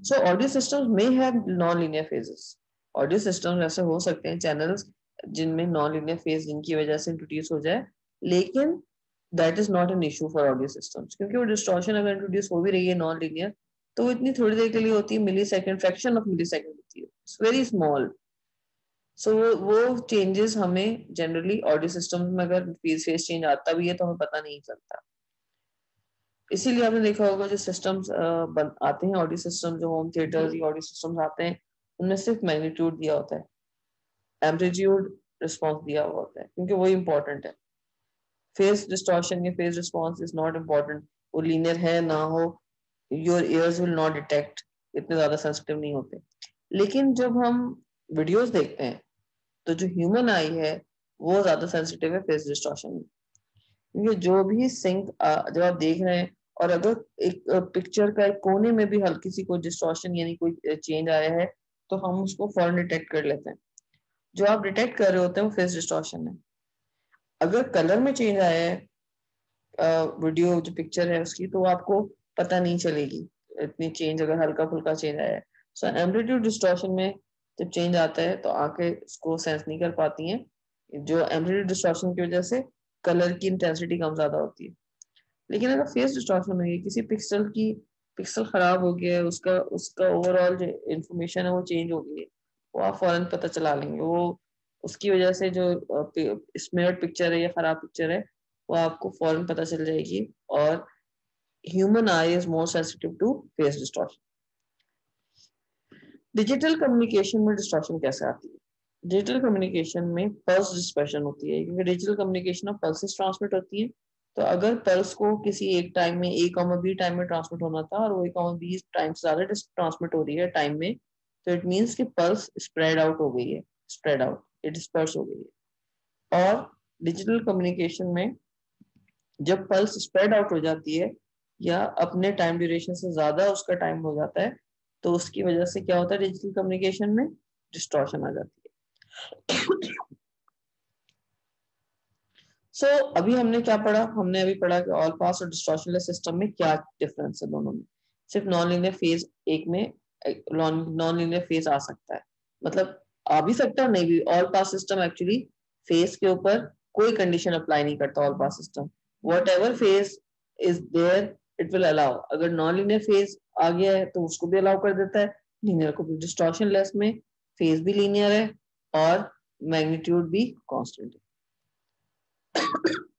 So audio systems may have non-linear phases. Audio systems ऐसे हो सकते हैं चैनल्स जिनमें non-linear phase जिनकी वजह से इंट्रोड्यूस हो जाए, लेकिन that is not an issue for audio systems, क्योंकि वो डिस्टॉर्शन अगर इंट्रोड्यूस हो भी रही है non-linear, तो वो इतनी थोड़ी देर के लिए होती है, millisecond, fraction of millisecond होती है, इट्स वेरी स्मॉल. सो वो चेंजेस हमें जनरली ऑडियो सिस्टम में अगर फेज चेंज आता भी है तो हमें पता नहीं चलता. इसीलिए आपने देखा होगा जो सिस्टम्स आते हैं, ऑडियो सिस्टम जो होम थिएटर्स या ऑडियो सिस्टम्स आते हैं, उनमें सिर्फ मैग्नीट्यूड दिया होता है, एम्पलीट्यूड रिस्पॉन्स दिया हुआ होता है, क्योंकि वही इंपॉर्टेंट है. फेस डिस्टॉर्शन या face response is not important, वो लीनियर है ना हो, your ears will not detect, इतने ज्यादा सेंसिटिव नहीं होते. लेकिन जब हम वीडियोस देखते हैं तो जो ह्यूमन आई है वो ज्यादा सेंसिटिव है फेस डिस्टॉर्शन में, क्योंकि जो भी सिंक जब आप देख रहे हैं और अगर एक पिक्चर का एक कोने में भी हल्की सी कोई डिस्टॉर्शन यानी कोई चेंज आया है तो हम उसको फौरन डिटेक्ट कर लेते हैं. जो आप डिटेक्ट कर रहे होते हैं वो फेस डिस्टॉर्शन है. अगर कलर में चेंज आया है वीडियो जो पिक्चर है उसकी, तो आपको पता नहीं चलेगी इतनी चेंज अगर हल्का फुल्का चेंज आया है. सो एम्पलीट्यूड डिस्टॉर्शन में जब चेंज आता है तो आंखें इसको सेंस नहीं कर पाती हैं, जो एम्पलीट्यूड डिस्टॉर्शन की वजह से कलर की इंटेंसिटी कम ज्यादा होती है. लेकिन अगर फेस डिस्टॉर्शन में किसी पिक्सल खराब हो गया है, उसका उसका ओवरऑल जो इंफॉर्मेशन है वो चेंज हो गई है, वो आप फौरन पता चला लेंगे. वो उसकी वजह से जो स्मेयर्ड पिक्चर है या खराब पिक्चर है वो आपको फौरन पता चल जाएगी. और human eye is more sensitive to phase distortion. Digital communication में डिस्टॉर्शन कैसे आती है? डिजिटल कम्युनिकेशन में पल्स डिस्पर्शन होती है, क्योंकि डिजिटल कम्युनिकेशन में पल्सेस ट्रांसमिट होती है. तो अगर पल्स को किसी एक टाइम में A, B टाइम में ट्रांसमिट होना था और वो A, B टाइम से ज्यादा ट्रांसमिट हो रही है टाइम में, तो इट मीन्स कि पल्स स्प्रेड आउट हो गई है, स्प्रेड आउट, ये डिस्पर्स हो गई है. और डिजिटल कम्युनिकेशन में जब पल्स स्प्रेड आउट हो जाती है या अपने टाइम ड्यूरेशन से ज्यादा उसका टाइम हो जाता है, तो उसकी वजह से क्या होता है, डिजिटल कम्युनिकेशन में डिस्टॉर्शन आ जाती है. सो अभी हमने क्या पढ़ा, हमने अभी पढ़ा कि ऑल पास और डिस्टॉर्शनलेस सिस्टम में क्या डिफरेंस है दोनों में. सिर्फ नॉन लीनियर फेज एक में नॉन लीनियर फेज आ सकता है, मतलब आ भी सकता है, नहीं भी. All pass system actually phase के ऊपर कोई कंडीशन अप्लाई नहीं करता. All pass system whatever phase is there it will allow. अगर नॉन लीनियर फेज आ गया है तो उसको भी अलाउ कर देता है, लीनियर को भी. डिस्टॉर्शनलेस में फेज भी लीनियर है और मैग्नीट्यूड भी कांस्टेंट है.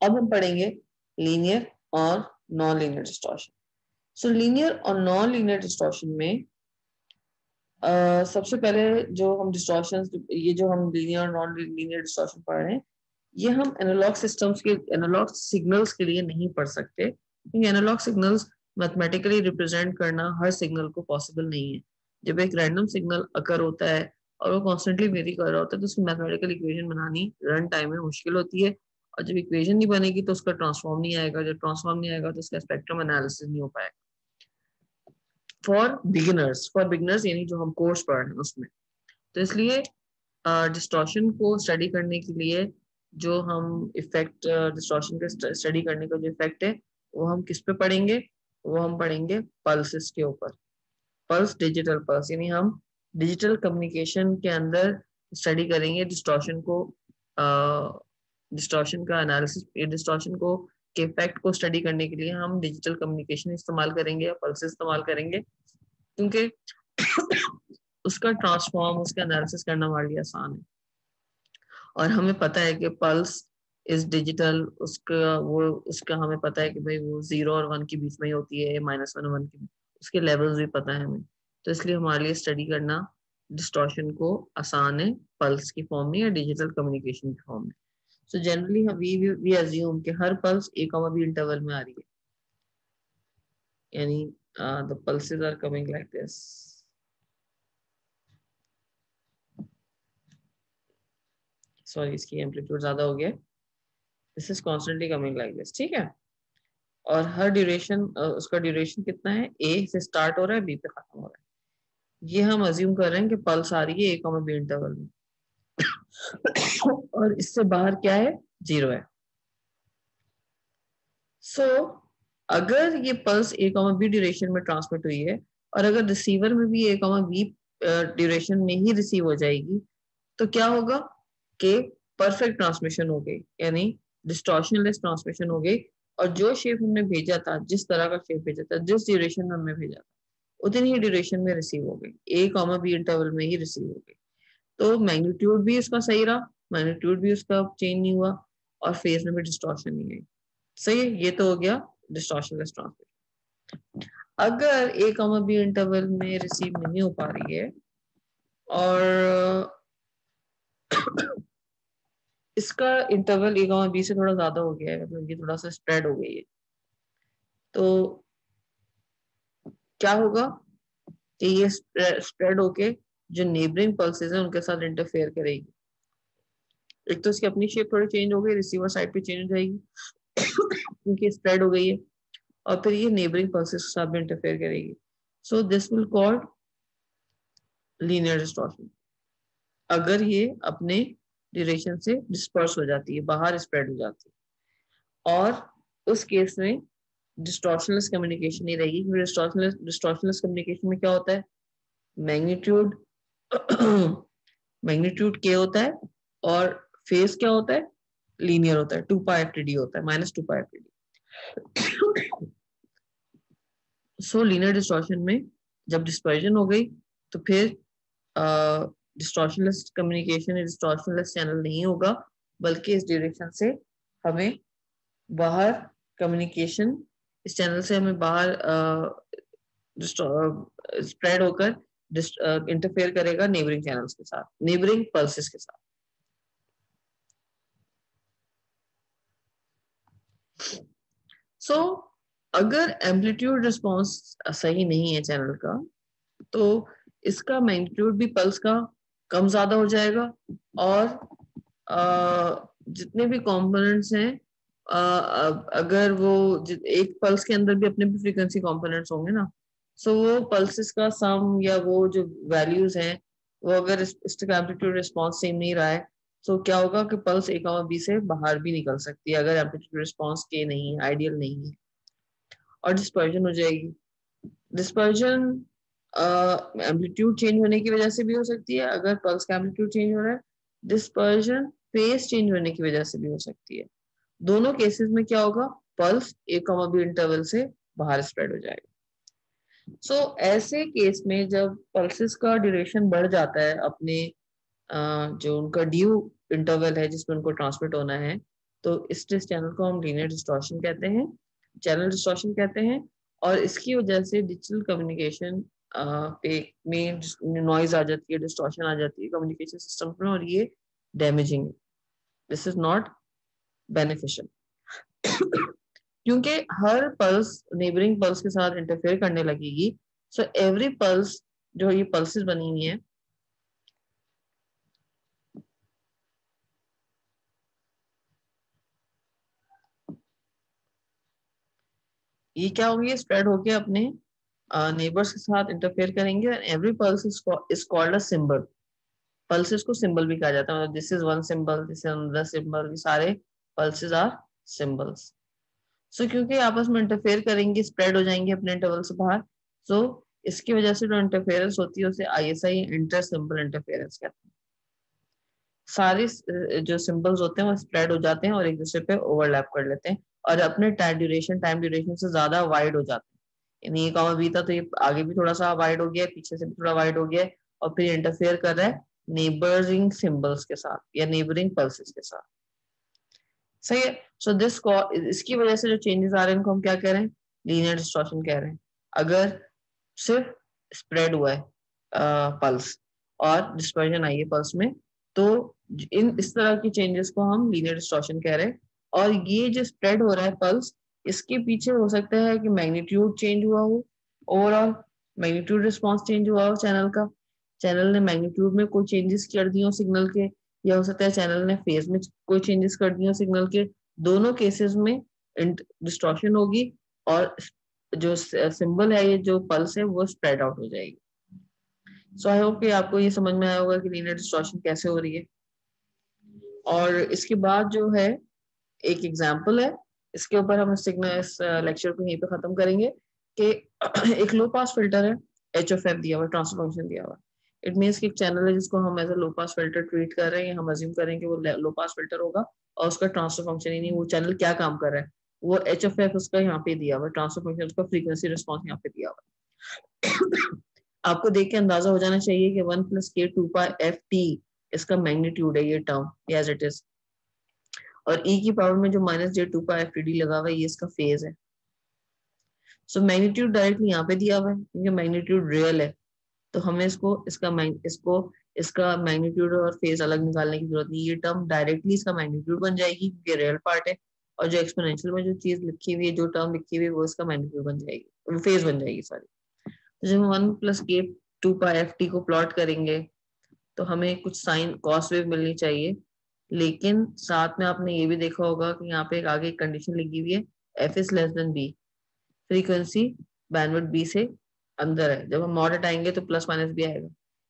अब हम पढ़ेंगे लीनियर और नॉन लीनियर डिस्टॉर्शन. सो लीनियर और नॉन लीनियर डिस्टॉर्शन में सबसे पहले जो हम डिस्टॉर्शन, ये जो हम लीनियर और नॉन लीनियर डिस्टॉर्शन पढ़ रहे हैं, ये हम एनालॉग सिस्टम्स के एनालॉग सिग्नल्स के लिए नहीं पढ़ सकते, क्योंकि एनालॉग सिग्नल्स मैथमेटिकली रिप्रेजेंट करना हर सिग्नल को पॉसिबल नहीं है. जब एक रैंडम सिग्नल अकर होता है और वो कॉन्स्टेंटली वेरी कर रहा होता है तो उसकी मैथमेटिकल इक्वेशन बनानी रन टाइम में मुश्किल होती है. और जब इक्वेशन नहीं बनेगी तो उसका ट्रांसफॉर्म नहीं आएगा, जब ट्रांसफॉर्म नहीं आएगा तो उसका स्पेक्ट्रम एनालिसिस नहीं हो पाएगा. फॉर बिगिनर्स यानी जो हम कोर्स पढ़ रहे हैं उसमें, तो इसलिए डिस्टॉर्शन को स्टडी करने के लिए जो हम इफेक्ट डिस्टॉर्शन के स्टडी करने का जो इफेक्ट है वो हम किस पे पढ़ेंगे, वो हम पढ़ेंगे पल्सेस के ऊपर. पल्स, डिजिटल पल्स, यानी हम डिजिटल कम्युनिकेशन के अंदर स्टडी करेंगे डिस्टॉर्शन को, डिस्टॉर्शन का एनालिसिस, डिस्टॉर्शन को के इफेक्ट को स्टडी करने के लिए हम डिजिटल कम्युनिकेशन इस्तेमाल करेंगे या पल्स इस्तेमाल करेंगे, क्योंकि उसका ट्रांसफॉर्म, उसका एनालिसिस करना हमारे लिए आसान है. और हमें पता है कि पल्स इज डिजिटल, उसका हमें पता है कि भाई वो 0 और 1 के बीच में ही होती है, -1 और 1 के बीच, उसके लेवल्स भी पता है हमें. तो इसलिए हमारे लिए स्टडी करना डिस्टॉर्शन को आसान है पल्स की फॉर्म में या डिजिटल कम्युनिकेशन की फॉर्म में. सो जनरली वी अज्यूम कि हर पल्स A, B इंटरवल में आ रही है, यानी the pulses are coming like this. Sorry इसकी एम्पलीट्यूड ज्यादा हो गया, this is constantly coming like this, ठीक है। और हर ड्यूरेशन, उसका ड्यूरेशन कितना है, ए से स्टार्ट हो रहा है बी पे खत्म हो रहा है। ये हम अज्यूम कर रहे हैं कि पल्स आ रही है ए कॉमा बी इंटरवल में और इससे बाहर क्या है, 0 है। सो अगर ये पल्स ए कॉमा बी ड्यूरेशन में ट्रांसमिट हुई है और अगर रिसीवर में भी ए कॉमा बी ड्यूरेशन में ही रिसीव हो जाएगी, तो क्या होगा कि परफेक्ट ट्रांसमिशन हो गई, यानी डिस्टॉर्शनलेस ट्रांसमिशन हो गई। और जो शेप हमने भेजा था, जिस तरह का शेप भेजा था, जिस ड्यूरेशन में हमने भेजा था, उतनी ही ड्यूरेशन में रिसीव हो गई, ए कॉमा बी इंटरवल में ही रिसीव हो गई। तो मैग्नीट्यूड भी उसका सही रहा, मैग्नीट्यूड भी उसका चेंज नहीं हुआ और फेज में भी डिस्टॉर्शन नहीं आई। सही है, ये तो हो गया डिस्टॉर्शनलेस ट्रांसमिशन। अगर ए कॉमा बी इंटरवल में रिसीव नहीं हो पा रही है और इसका इंटरवल ए कॉमा बी से थोड़ा ज्यादा हो गया है, मतलब ये थोड़ा सा स्प्रेड हो गई है, तो क्या होगा कि ये स्प्रेड होके जो नेबरिंग पल्सेस हैं उनके साथ इंटरफेयर करेगी। एक तो इसकी अपनी शेप थोड़ी चेंज हो गई, रिसीवर साइड पे चेंज हो जाएगी क्योंकि स्प्रेड हो गई है, और फिर ये नेबरिंग पल्सेस के साथ भी इंटरफेयर करेगी। So this will called linear distortion. अगर ये अपने ड्यूरेशन से डिस्पर्स हो जाती है, बाहर स्प्रेड हो जाती है, और उस केस में डिस्टॉर्शनलेस कम्युनिकेशन नहीं रहेगी, क्योंकि डिस्टॉर्शनलेस कम्युनिकेशन में क्या होता है, मैग्नीट्यूड मैग्नीट्यूड के होता है और फेज क्या होता है, लीनियर होता है, 2π/dy होता है, -2π/dy। सो लीनियर डिस्टॉर्शन में जब डिस्पर्जन हो गई तो फिर डिस्टॉर्शनलेस कम्युनिकेशन, डिस्टॉर्शनलेस चैनल नहीं होगा, बल्कि इस डायरेक्शन से हमें बाहर कम्युनिकेशन, इस चैनल से हमें बाहर स्प्रेड होकर इंटरफेयर करेगा नेबरिंग चैनल्स के साथ, नेबरिंग पल्सेस के साथ। सो अगर एम्पलीट्यूड रिस्पॉन्स सही नहीं है चैनल का, तो इसका मैग्नीट्यूड भी पल्स का कम ज्यादा हो जाएगा, और जितने भी कंपोनेंट्स हैं, अगर वो एक पल्स के अंदर भी अपने भी फ्रीक्वेंसी कंपोनेंट्स होंगे ना, सो वो पल्सेस का सम या वो जो वैल्यूज हैं, वो अगर इसका एम्पलीट्यूड रिस्पॉन्स सेम नहीं रहा है, तो क्या होगा कि पल्स ए कॉमा बी से बाहर भी निकल सकती है अगर एम्पलीट्यूड रिस्पॉन्स के नहीं है, आइडियल नहीं है, और डिस्पर्जन हो जाएगी। डिस्पर्जन एम्पलीट्यूड चेंज होने की वजह से भी हो सकती है, अगर पल्स का एम्पलीट्यूड चेंज हो रहा है। डिस्पर्जन फेज चेंज होने की वजह से भी हो सकती है। दोनों केसेस में क्या होगा, पल्स ए कॉमा बी इंटरवल से बाहर स्प्रेड हो जाएगा। सो ऐसे केस में जब पल्सेस का ड्यूरेशन बढ़ जाता है अपने जो उनका ड्यू इंटरवल है जिसमें उनको ट्रांसमिट होना है, तो इस चैनल को हम लीनियर डिस्टॉर्शन कहते हैं, चैनल डिस्टॉर्शन कहते हैं। और इसकी वजह से डिजिटल कम्युनिकेशन पे में नॉइज आ जाती है, डिस्टॉर्शन आ जाती है कम्युनिकेशन सिस्टम में, और ये डैमेजिंग है, दिस इज नॉट बेनिफिशियल। क्योंकि हर पल्स नेबरिंग पल्स के साथ इंटरफेयर करने लगेगी, सो एवरी पल्स, जो ये पल्सेस बनी हुई है, ये क्या होंगे, स्प्रेड होके अपने नेबर्स के साथ इंटरफेयर करेंगे। Every pulse is called a symbol. Pulses को सिंबल भी कहा जाता है, मतलब this is one symbol, this is another symbol, ये सारे पल्सेस आर सिंबल्स। सो क्योंकि आपस में इंटरफेयर करेंगे, स्प्रेड हो जाएंगे अपने इंटरवल से बाहर, सो इसकी वजह से जो इंटरफेरेंस होती है उसे ISI, इंटर सिंबल इंटरफेरेंस कहते हैं। सारे जो सिंबल्स होते हैं वो स्प्रेड हो जाते हैं और एक दूसरे पे ओवरलैप कर लेते हैं और अपने टाइम ड्यूरेशन से ज्यादा वाइड हो जाते हैं। यानी ये कॉमा बी था तो ये आगे भी थोड़ा सा वाइड हो गया, पीछे से भी थोड़ा वाइड हो गया, और फिर इंटरफेयर कर रहा है नेबरिंग सिंबल्स के साथ या नेबरिंग पल्सेस के साथ। सही है। सो दिस इसकी वजह से जो चेंजेस आ रहे हैं उनको हम क्या कह रहे हैं, लीनियर डिस्टॉर्शन कह रहे हैं। अगर सिर्फ स्प्रेड हुआ है पल्स और डिस्पर्जन आई है पल्स में, तो इन इस तरह की चेंजेस को हम लीनियर डिस्टॉर्शन कह रहे हैं। और ये जो स्प्रेड हो रहा है पल्स, इसके पीछे हो सकता है कि मैग्नीट्यूड चेंज हुआ हो, ओवरऑल मैग्नीट्यूड रिस्पॉन्स चेंज हुआ हो चैनल का, चैनल ने मैग्नीट्यूड में कोई चेंजेस कर दिए हो सिग्नल के, या हो सकता है चैनल ने फेज में कोई चेंजेस कर दिए सिग्नल के। दोनों केसेस में डिस्टॉर्शन होगी और जो सिंबल है, ये जो पल्स है, वो स्प्रेड आउट हो जाएगी। सो आई होप कि आपको ये समझ में आया होगा कि लीनियर डिस्टॉर्शन कैसे हो रही है। और इसके बाद जो है एक एग्जाम्पल है, इसके ऊपर हम सिग्नल इस लेक्चर को यहीं पे खत्म करेंगे कि एक लो पास फिल्टर है, एच ऑफ एफ दिया हुआ, ट्रांसफर फंक्शन दिया हुआ। इट मीन्स कि एक चैनल है जिसको हम as a low pass filter treat कर रहे हैं, हम अज्यूम करें कि वो लो पास फिल्टर होगा और उसका ट्रांसफर फंक्शन ही नहीं, वो चैनल क्या काम कर रहा है, वो एच ऑफ एफ उसका यहाँ पे दिया हुआ, ट्रांसफर फंक्शन उसका फ्रीक्वेंसी रिस्पॉन्स यहाँ पे दिया हुआ। आपको देख के अंदाजा हो जाना चाहिए कि 1 + k2π(f_t) इसका मैग्नीट्यूड है, ये टर्म एज इट इज। और e की पावर में जो -j2π(f_t) लगा हुआ है, ये इसका फेज है। सो मैग्नीट्यूड डायरेक्टली यहाँ पे दिया हुआ है क्योंकि मैग्नीट्यूड रियल है, तो हमें इसका मैग्नीट्यूड और फेज अलग निकालने की जरूरत नहीं। ये टर्म डायरेक्टली इसका मैग्नीट्यूड बन जाएगी क्योंकि रियल पार्ट है, और जो एक्सपोनेंशियल में जो चीज लिखी हुई है, जो टर्म लिखी हुई है, वो इसका मैग्नीट्यूड बन जाएगी, फेज बन जाएगी सॉरी। तो जब हम 1 + k2π(f_t) को प्लॉट करेंगे तो हमें कुछ साइन कॉस वेव मिलनी चाहिए, लेकिन साथ में आपने ये भी देखा होगा कि यहाँ पे एक आगे एक कंडीशन लिखी हुई है, f is less than b, frequency bandwidth b से अंदर है। जब हम मॉड हटाएंगे तो +- b आएगा।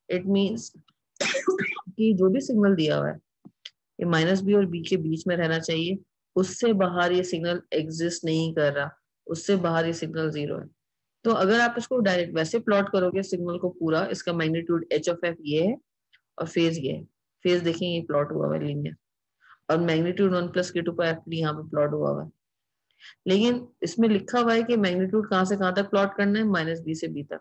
इट मींस कि जो भी सिग्नल दिया हुआ है, ये -b और b के बीच में रहना चाहिए, उससे बाहर ये सिग्नल एग्जिस्ट नहीं कर रहा, उससे बाहर ये सिग्नल 0 है। तो अगर आप इसको डायरेक्ट वैसे प्लॉट करोगे सिग्नल को पूरा, इसका मैग्नीट्यूड एच ऑफ एफ ये है और फेज ये है, फेज देखेंगे प्लॉट हुआ हुआ है लीनियर, और मैग्नीट्यूड 1 + k2π(f_t) यहाँ पे प्लॉट हुआ हुआ है। लेकिन इसमें लिखा हुआ है कि मैग्नीट्यूड कहाँ से कहाँ तक प्लॉट करना है, -b से b तक,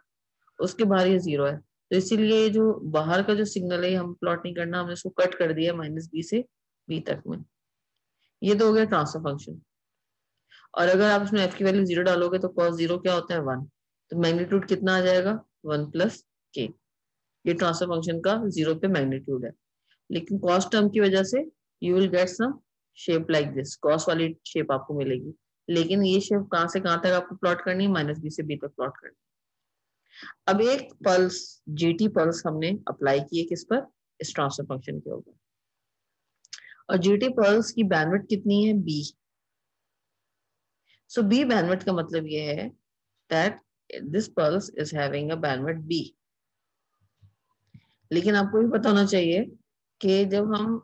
उसके बाहर ये 0 है। तो इसीलिए ये जो बाहर का जो सिग्नल है हम प्लॉट नहीं करना, हमने इसको कट कर दिया -b से b तक में। ये तो हो गया ट्रांसफर फंक्शन। और अगर आप इसमें f की वैल्यू 0 डालोगे तो cos 0 क्या होता है, 1। तो मैग्नीट्यूड कितना आ जाएगा, 1 + k। ये ट्रांसफर फंक्शन का 0 पे मैग्नीट्यूड है। लेकिन कॉस टर्म की वजह से you will get some shape like this, cos वाली शेप आपको मिलेगी। लेकिन ये शेप कहाँ से कहाँ तक आपको प्लॉट करनी है, -b से b तक प्लॉट करनी है। अब एक पल्स, जीटी पल्स हमने अप्लाई की है किस पर, इस ट्रांसफर फंक्शन के ऊपर। और जीटी पल्स की बैंडविड्थ कितनी है, b। सो b बैंडविड्थ का मतलब ये है that this pulse is having a bandwidth b। लेकिन आपको भी पता होना चाहिए कि जब हम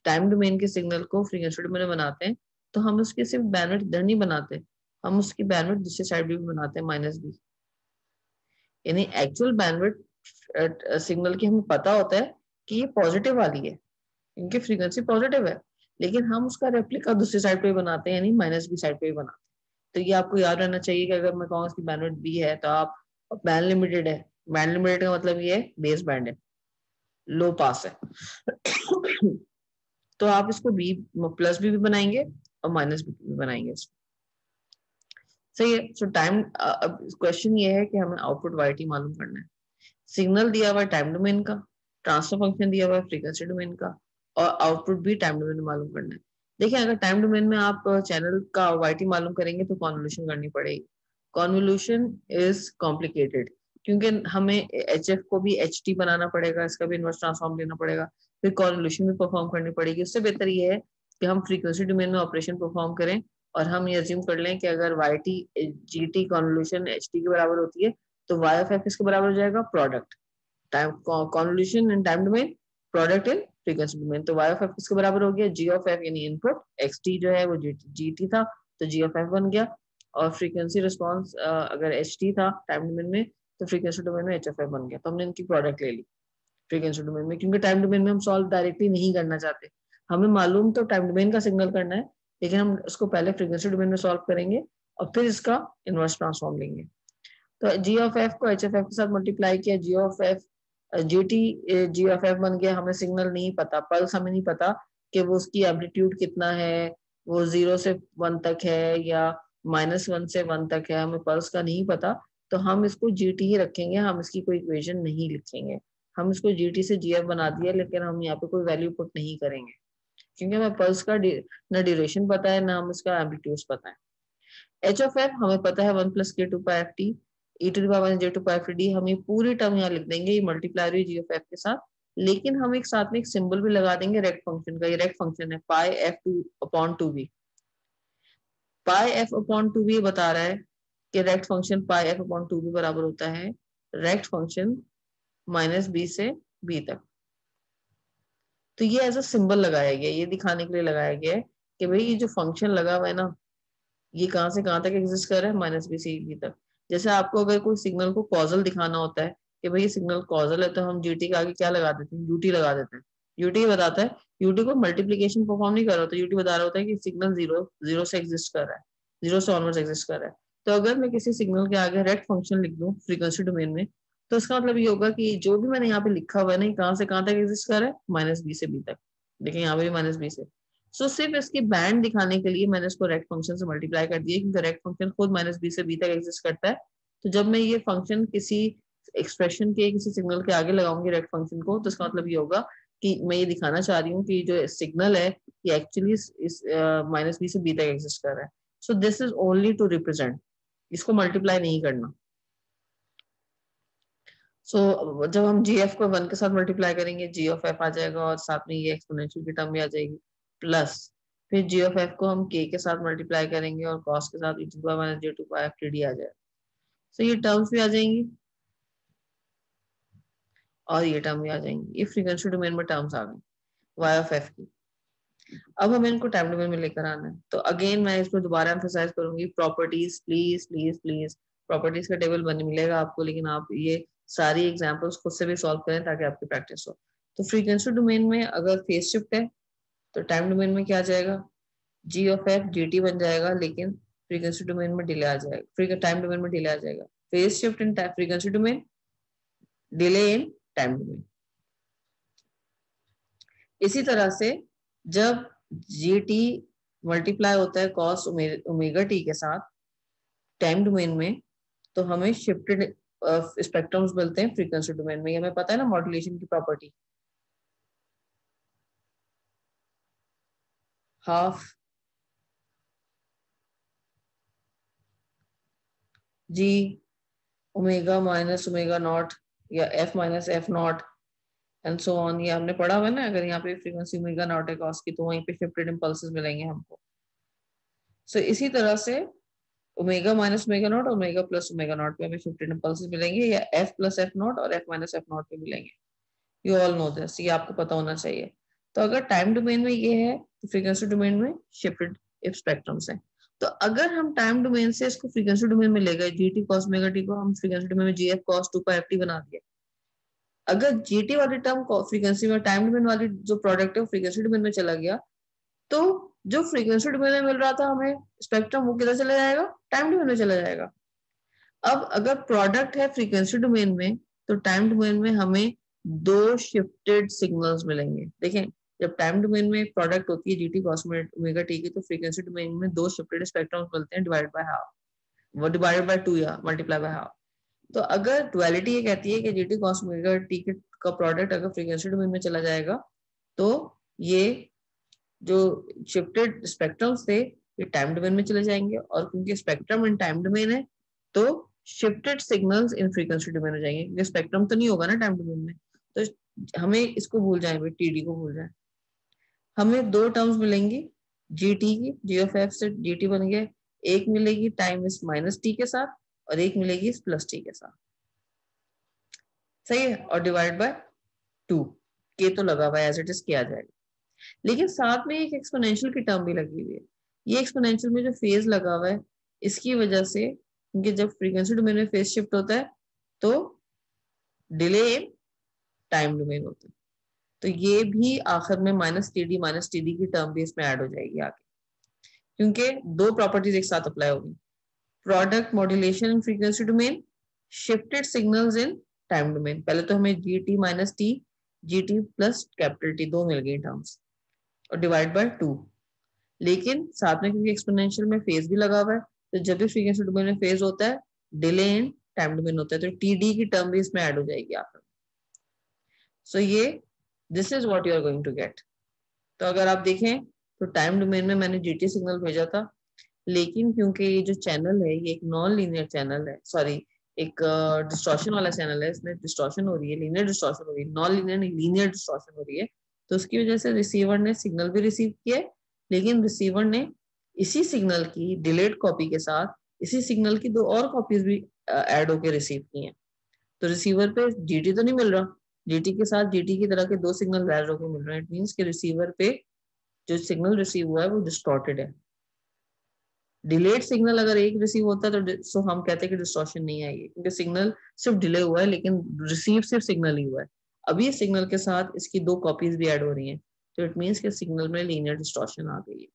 टाइम डोमेन के सिग्नल को फ्रीक्वेंसी डोमेन में बनाते हैं तो हम उसके सिर्फ बैंडविड्थ इधर नहीं बनाते, हम उसकी बैंडविड्थ दूसरी साइड भी बनाते हैं, -b। यानी एक्चुअल बैंडविड्थ सिग्नल की हमें पता होता है कि ये पॉजिटिव वाली है, इनकी फ्रीक्वेंसी पॉजिटिव है, लेकिन हम उसका रेप्लिका दूसरी साइड पे बनाते हैं, यानी -b साइड पे भी बनाते हैं। तो ये आपको याद रहना चाहिए कि अगर मैं कहूँ इसकी बैंडविड्थ b है तो आप, बैंड लिमिटेड है, बैंड लिमिटेड का मतलब ये है बेस बैंड है, लो पास है। तो आप इसको b +b भी बनाएंगे और -b भी बनाएंगे इसको। सही है। सो टाइम, अब क्वेश्चन ये है कि हमें आउटपुट yt मालूम करना है। सिग्नल दिया हुआ है टाइम डोमेन का, ट्रांसफर फंक्शन दिया हुआ है फ्रीक्वेंसी डोमेन का, और आउटपुट भी टाइम डोमेन में मालूम करना है। देखिए अगर टाइम डोमेन में आप चैनल का yt मालूम करेंगे तो कॉन्वोल्यूशन करनी पड़ेगी। कॉन्वोल्यूशन इज कॉम्प्लिकेटेड क्योंकि हमें HF को भी HT बनाना पड़ेगा, इसका भी इनवर्स ट्रांसफॉर्म लेना पड़ेगा, फिर कॉन्वोल्यूशन भी परफॉर्म करनी पड़ेगी। उससे बेहतर ये है कि हम फ्रीक्वेंसी डोमेन में ऑपरेशन परफॉर्म करें और हम ये अज्यूम कर लें कि अगर yt GT कॉन्वोल्यूशन HT के बराबर होती है तो y ऑफ f इसके बराबर हो जाएगा product time convolution in time domain, product in frequency domain. तो y ऑफ f किसके बराबर हो गया, g ऑफ f, यानी इनपुट xt जो है वो gt था तो g ऑफ f बन गया, और फ्रीक्वेंसी रिस्पांस अगर ht था टाइम डोमेन में तो फ्रीक्वेंसी डोमेन में h ऑफ f बन गया। तो हमने इनकी प्रोडक्ट ले ली फ्रीक्वेंसी डोमेन में, क्योंकि टाइम डोमेन में हम सॉल्व डायरेक्टली नहीं करना चाहते। हमें मालूम तो टाइम डोमेन का सिग्नल करना है, लेकिन हम उसको पहले फ्रीक्वेंसी डोमेन में सॉल्व करेंगे और फिर इसका इनवर्स ट्रांसफॉर्म लेंगे। तो जी ऑफ एफ को एच ऑफ एफ के साथ मल्टीप्लाई किया, G of F G of F बन गया। हमें सिग्नल नहीं पता, पल्स हमें नहीं पता कि वो उसकी एम्पलीट्यूड कितना है, वो 0 से 1 तक है या -1 से 1 तक है, हमें पल्स का नहीं पता। तो हम इसको जीटी ही रखेंगे, हम इसकी कोई इक्वेशन नहीं लिखेंगे। हम इसको जीटी से जीएफ बना दिया, लेकिन हम यहाँ पे कोई वैल्यू पुट नहीं करेंगे क्योंकि हमें पल्स का ना ड्यूरेशन पता है ना हम इसका एम्पलीट्यूड पता है। एच ऑफ एफ हमें पता है 1 + k2π(f_t) e⁻j2π(f_t)। हम ये पूरी टर्म यहाँ लिख देंगे, ये मल्टीप्लाई हुई जी ऑफ एफ के साथ, लेकिन हम एक साथ में एक सिंबल भी लगा देंगे रेक्ट फंक्शन का। ये रेक्ट फंक्शन है pi F two upon two B. Pi F upon two B बता रहा है कि rect function pi F upon two B बराबर होता है रेक्ट फंक्शन माइनस बी से बी तक। तो ये एज अ सिंबल लगाया गया, ये दिखाने के लिए लगाया गया है कि भाई ये जो फंक्शन लगा हुआ है ना, ये कहाँ से कहाँ तक एग्जिस्ट कर रहा है, माइनस बी से बी तक। जैसे आपको अगर कोई सिग्नल को कॉजल दिखाना होता है कि भाई ये सिग्नल कॉजल है, तो हम जीटी के आगे क्या लगा देते हैं, यूटी लगा देते हैं। यूटी बताता है, यूटी को मल्टीप्लीकेशन परफॉर्म नहीं कर रहा होता, यूटी बता रहा होता है कि सिग्नल जीरो जीरो से एग्जिस्ट कर रहा है, जीरो से ऑनवर्ड्स एग्जिस्ट कर रहा है। तो अगर मैं किसी सिग्नल के आगे रेक्ट फंक्शन लिख दूं फ्रीक्वेंसी डोमेन में, तो इसका मतलब ये होगा कि जो भी मैंने यहाँ पे लिखा हुआ है ना, कहाँ से कहाँ तक एग्जिस्ट कर रहा है, माइनस बी से बी तक। देखिए यहाँ पे भी माइनस बी से। सो सिर्फ इसकी बैंड दिखाने के लिए मैंने इसको रेक्ट फंक्शन से मल्टीप्लाई कर दिया, क्योंकि रेक्ट फंक्शन खुद माइनस बी से बी तक एग्जिस्ट करता है। तो जब मैं ये फंक्शन किसी एक्सप्रेशन के किसी सिग्नल के आगे लगाऊंगी रेक्ट फंक्शन को, तो इसका मतलब ये होगा कि मैं ये दिखाना चाह रही हूँ कि जो सिग्नल है ये एक्चुअली इस माइनस बी से बी तक एग्जिस्ट कर रहा है। So this is only to represent, इसको मल्टीप्लाई नहीं करना। सो जब हम जी एफ को 1 के साथ मल्टीप्लाई करेंगे, जी ऑफ एफ आ जाएगा और साथ में ये एक्सपोनेंशियल की टर्म भी आ जाएगी, प्लस फिर जी ऑफ एफ को हम के के साथ मल्टीप्लाई करेंगे और कॉस के साथ e to power minus j to power ft D आ जाएगा। सो ये टर्म्स भी आ जाएंगी और ये टर्म भी आ जाएंगी। ये फ्रीक्वेंसी डोमेन में टर्म्स आ गई y ऑफ f की। अब हमें इनको टाइम डोमेन में लेकर आना है। तो अगेन मैं इसको दोबारा एम्फसाइज करूंगी, properties please please please. Properties का टेबल बन मिलेगा आपको, लेकिन आप ये सारी एग्जांपल्स खुद से भी सॉल्व करें ताकि आपकी प्रैक्टिस हो। तो फ्रीक्वेंसी डोमेन में अगर फेज शिफ्ट है तो टाइम डोमेन में क्या आ जाएगा, जी ऑफ एफ जी टी बन जाएगा, लेकिन फ्रीक्वेंसी डोमेन में डिले आ जाएगा, टाइम डोमेन में डिले आ जाएगा। Phase shift in frequency domain, delay in time domain. इसी तरह से जब जी टी मल्टीप्लाई होता है कॉस ओमेगा टी के साथ टाइम डोमेन में, तो हमें शिफ्टेड स्पेक्ट्रम्स मिलते हैं फ्रीक्वेंसी डोमेन में। हमें पता है ना मॉड्यूलेशन की property, half G omega minus omega naught या F minus F naught and so on. ये हमने पढ़ा हुआ है ना, अगर यहाँ पे फ्रीक्वेंसी ओमेगा नॉट है कॉस की, तो वहीं पे शिफ्टेड इंपल्सेस मिलेंगे हमको। सो इसी तरह से ओमेगा माइनस ओमेगा नॉट और ओमेगा प्लस ओमेगा नॉट पे हमें शिफ्टेड इंपल्सेस मिलेंगे, या एफ प्लस एफ नॉट और एफ माइनस एफ नॉट पे मिलेंगे। यू ऑल नो दिस, ये आपको पता होना चाहिए। तो अगर टाइम डोमेन में ये है तो फ्रीक्वेंसी डोमेन में शिफ्टेड स्पेक्ट्रम्स है। तो अगर हम टाइम डोमेन से इसको फ्रीक्वेंसी डोमेन में ले गए, जीटी कॉस ओमेगा टी को हम फ्रीक्वेंसी डोमेन में जीएफ कॉस 2 पाई एफटी बना दिया। अगर जीटी वाली टर्म फ्रीक्वेंसी में टाइम डोमेन वाली जो प्रोडक्ट है वो फ्रीक्वेंसी डोमेन में चला गया, तो जो फ्रीक्वेंसी डोमेन में मिल रहा था हमें स्पेक्ट्रम, वो किधर चला जाएगा, टाइम डोमेन में चला जाएगा। अब अगर प्रोडक्ट है फ्रीक्वेंसी डोमेन में, तो टाइम डोमेन में हमें दो शिफ्टेड सिग्नल्स मिलेंगे। देखें, जब टाइम डोमेन में प्रोडक्ट होती है जीटी कॉस ओमेगा टी की, तो फ्रीक्वेंसी डोमेन में दो शिफ्टेड स्पेक्ट्रम्स मिलते हैं डिवाइड बाय हाफ, वो डिवाइडेड बाय 2 या मल्टीप्लाई बाय हाफ। तो अगर डुअलिटी ये कहती है कि जीटी कॉस ओमेगा टी का प्रोडक्ट अगर फ्रीक्वेंसी डोमेन में चला जाएगा, तो ये जो शिफ्टेड स्पेक्ट्रम्स थे ये टाइम डोमेन में चले जाएंगे, और क्योंकि स्पेक्ट्रम इन टाइम डोमेन है तो shifted signals in frequency domain हो जाएंगे, क्योंकि स्पेक्ट्रम तो नहीं होगा ना टाइम डोमेन में। तो हमें इसको भूल जाए, टीडी को भूल जाए। हमें दो टर्म्स मिलेंगी जीटी की, जी ऑफ एफ से जीटी बन गया, एक मिलेगी टाइम इस माइनस टी के साथ और एक मिलेगी इस प्लस टी के साथ, सही है, और डिवाइड बाय 2, के तो लगा हुआ है एज इट इज किया जाएगा। लेकिन साथ में एक एक्सपोनेंशियल की टर्म भी लगी हुई है। ये एक्सपोनेंशियल में जो फेज लगा हुआ है, इसकी वजह से, क्योंकि जब फ्रीक्वेंसी डोमेन में फेज शिफ्ट होता है तो डिले इन टाइम डोमेन होता है। तो ये भी आखिर में माइनस टीडी की टर्म भी इसमें ऐड हो जाएगी आगे, क्योंकि दो प्रॉपर्टीज एक साथ अप्लाई होगी, product modulation in frequency domain, shifted signals in time domain. पहले तो हमें GT minus T, GT plus capital T दो मिल गई टर्म्स, और डिवाइड बाय 2। लेकिन साथ में क्योंकि एक्सपोनेंशियल में फेज भी लगा हुआ है, तो जब भी फ्रीक्वेंसी डोमेन में फेज होता है डिले इन टाइम डोमेन होता है, तो टीडी की टर्म भी इसमें ऐड हो जाएगी आखिर। सो ये this is what you are going to get. तो अगर आप देखें तो टाइम डोमेन में मैंने जीटी सिग्नल भेजा था, लेकिन क्योंकि ये जो चैनल है ये एक नॉन लीनियर चैनल है, सॉरी एक डिस्टॉर्शन वाला चैनल है, इसमें डिस्टॉर्शन हो रही है, लीनियर डिस्टॉर्शन हो रही है, नॉन लीनियर नहीं लीनियर डिस्टॉर्शन हो रही है, तो उसकी वजह से रिसीवर ने सिग्नल भी रिसीव किया है, लेकिन रिसीवर ने इसी सिग्नल की डिलेड कॉपी के साथ इसी सिग्नल की 2 और कॉपीज भी ऐड होके रिसीव की हैं। तो रिसीवर पे जीटी तो नहीं मिल रहा, जीटी के साथ जीटी की तरह के 2 सिग्नल ऐड होके मिल रहे हैं। इट मींस कि रिसीवर पे जो सिग्नल रिसीव हुआ है वो डिस्टॉर्टेड है। डिलेड सिग्नल अगर एक रिसीव होता है तो सो हम कहते हैं कि डिस्टॉर्शन नहीं आएगी, क्योंकि सिग्नल सिर्फ डिले हुआ है लेकिन रिसीव सिर्फ सिग्नल ही हुआ है। अभी सिग्नल के साथ इसकी 2 कॉपीज भी ऐड हो रही हैं, तो इट मींस कि सिग्नल में लीनियर डिस्टॉर्शन आ गई है।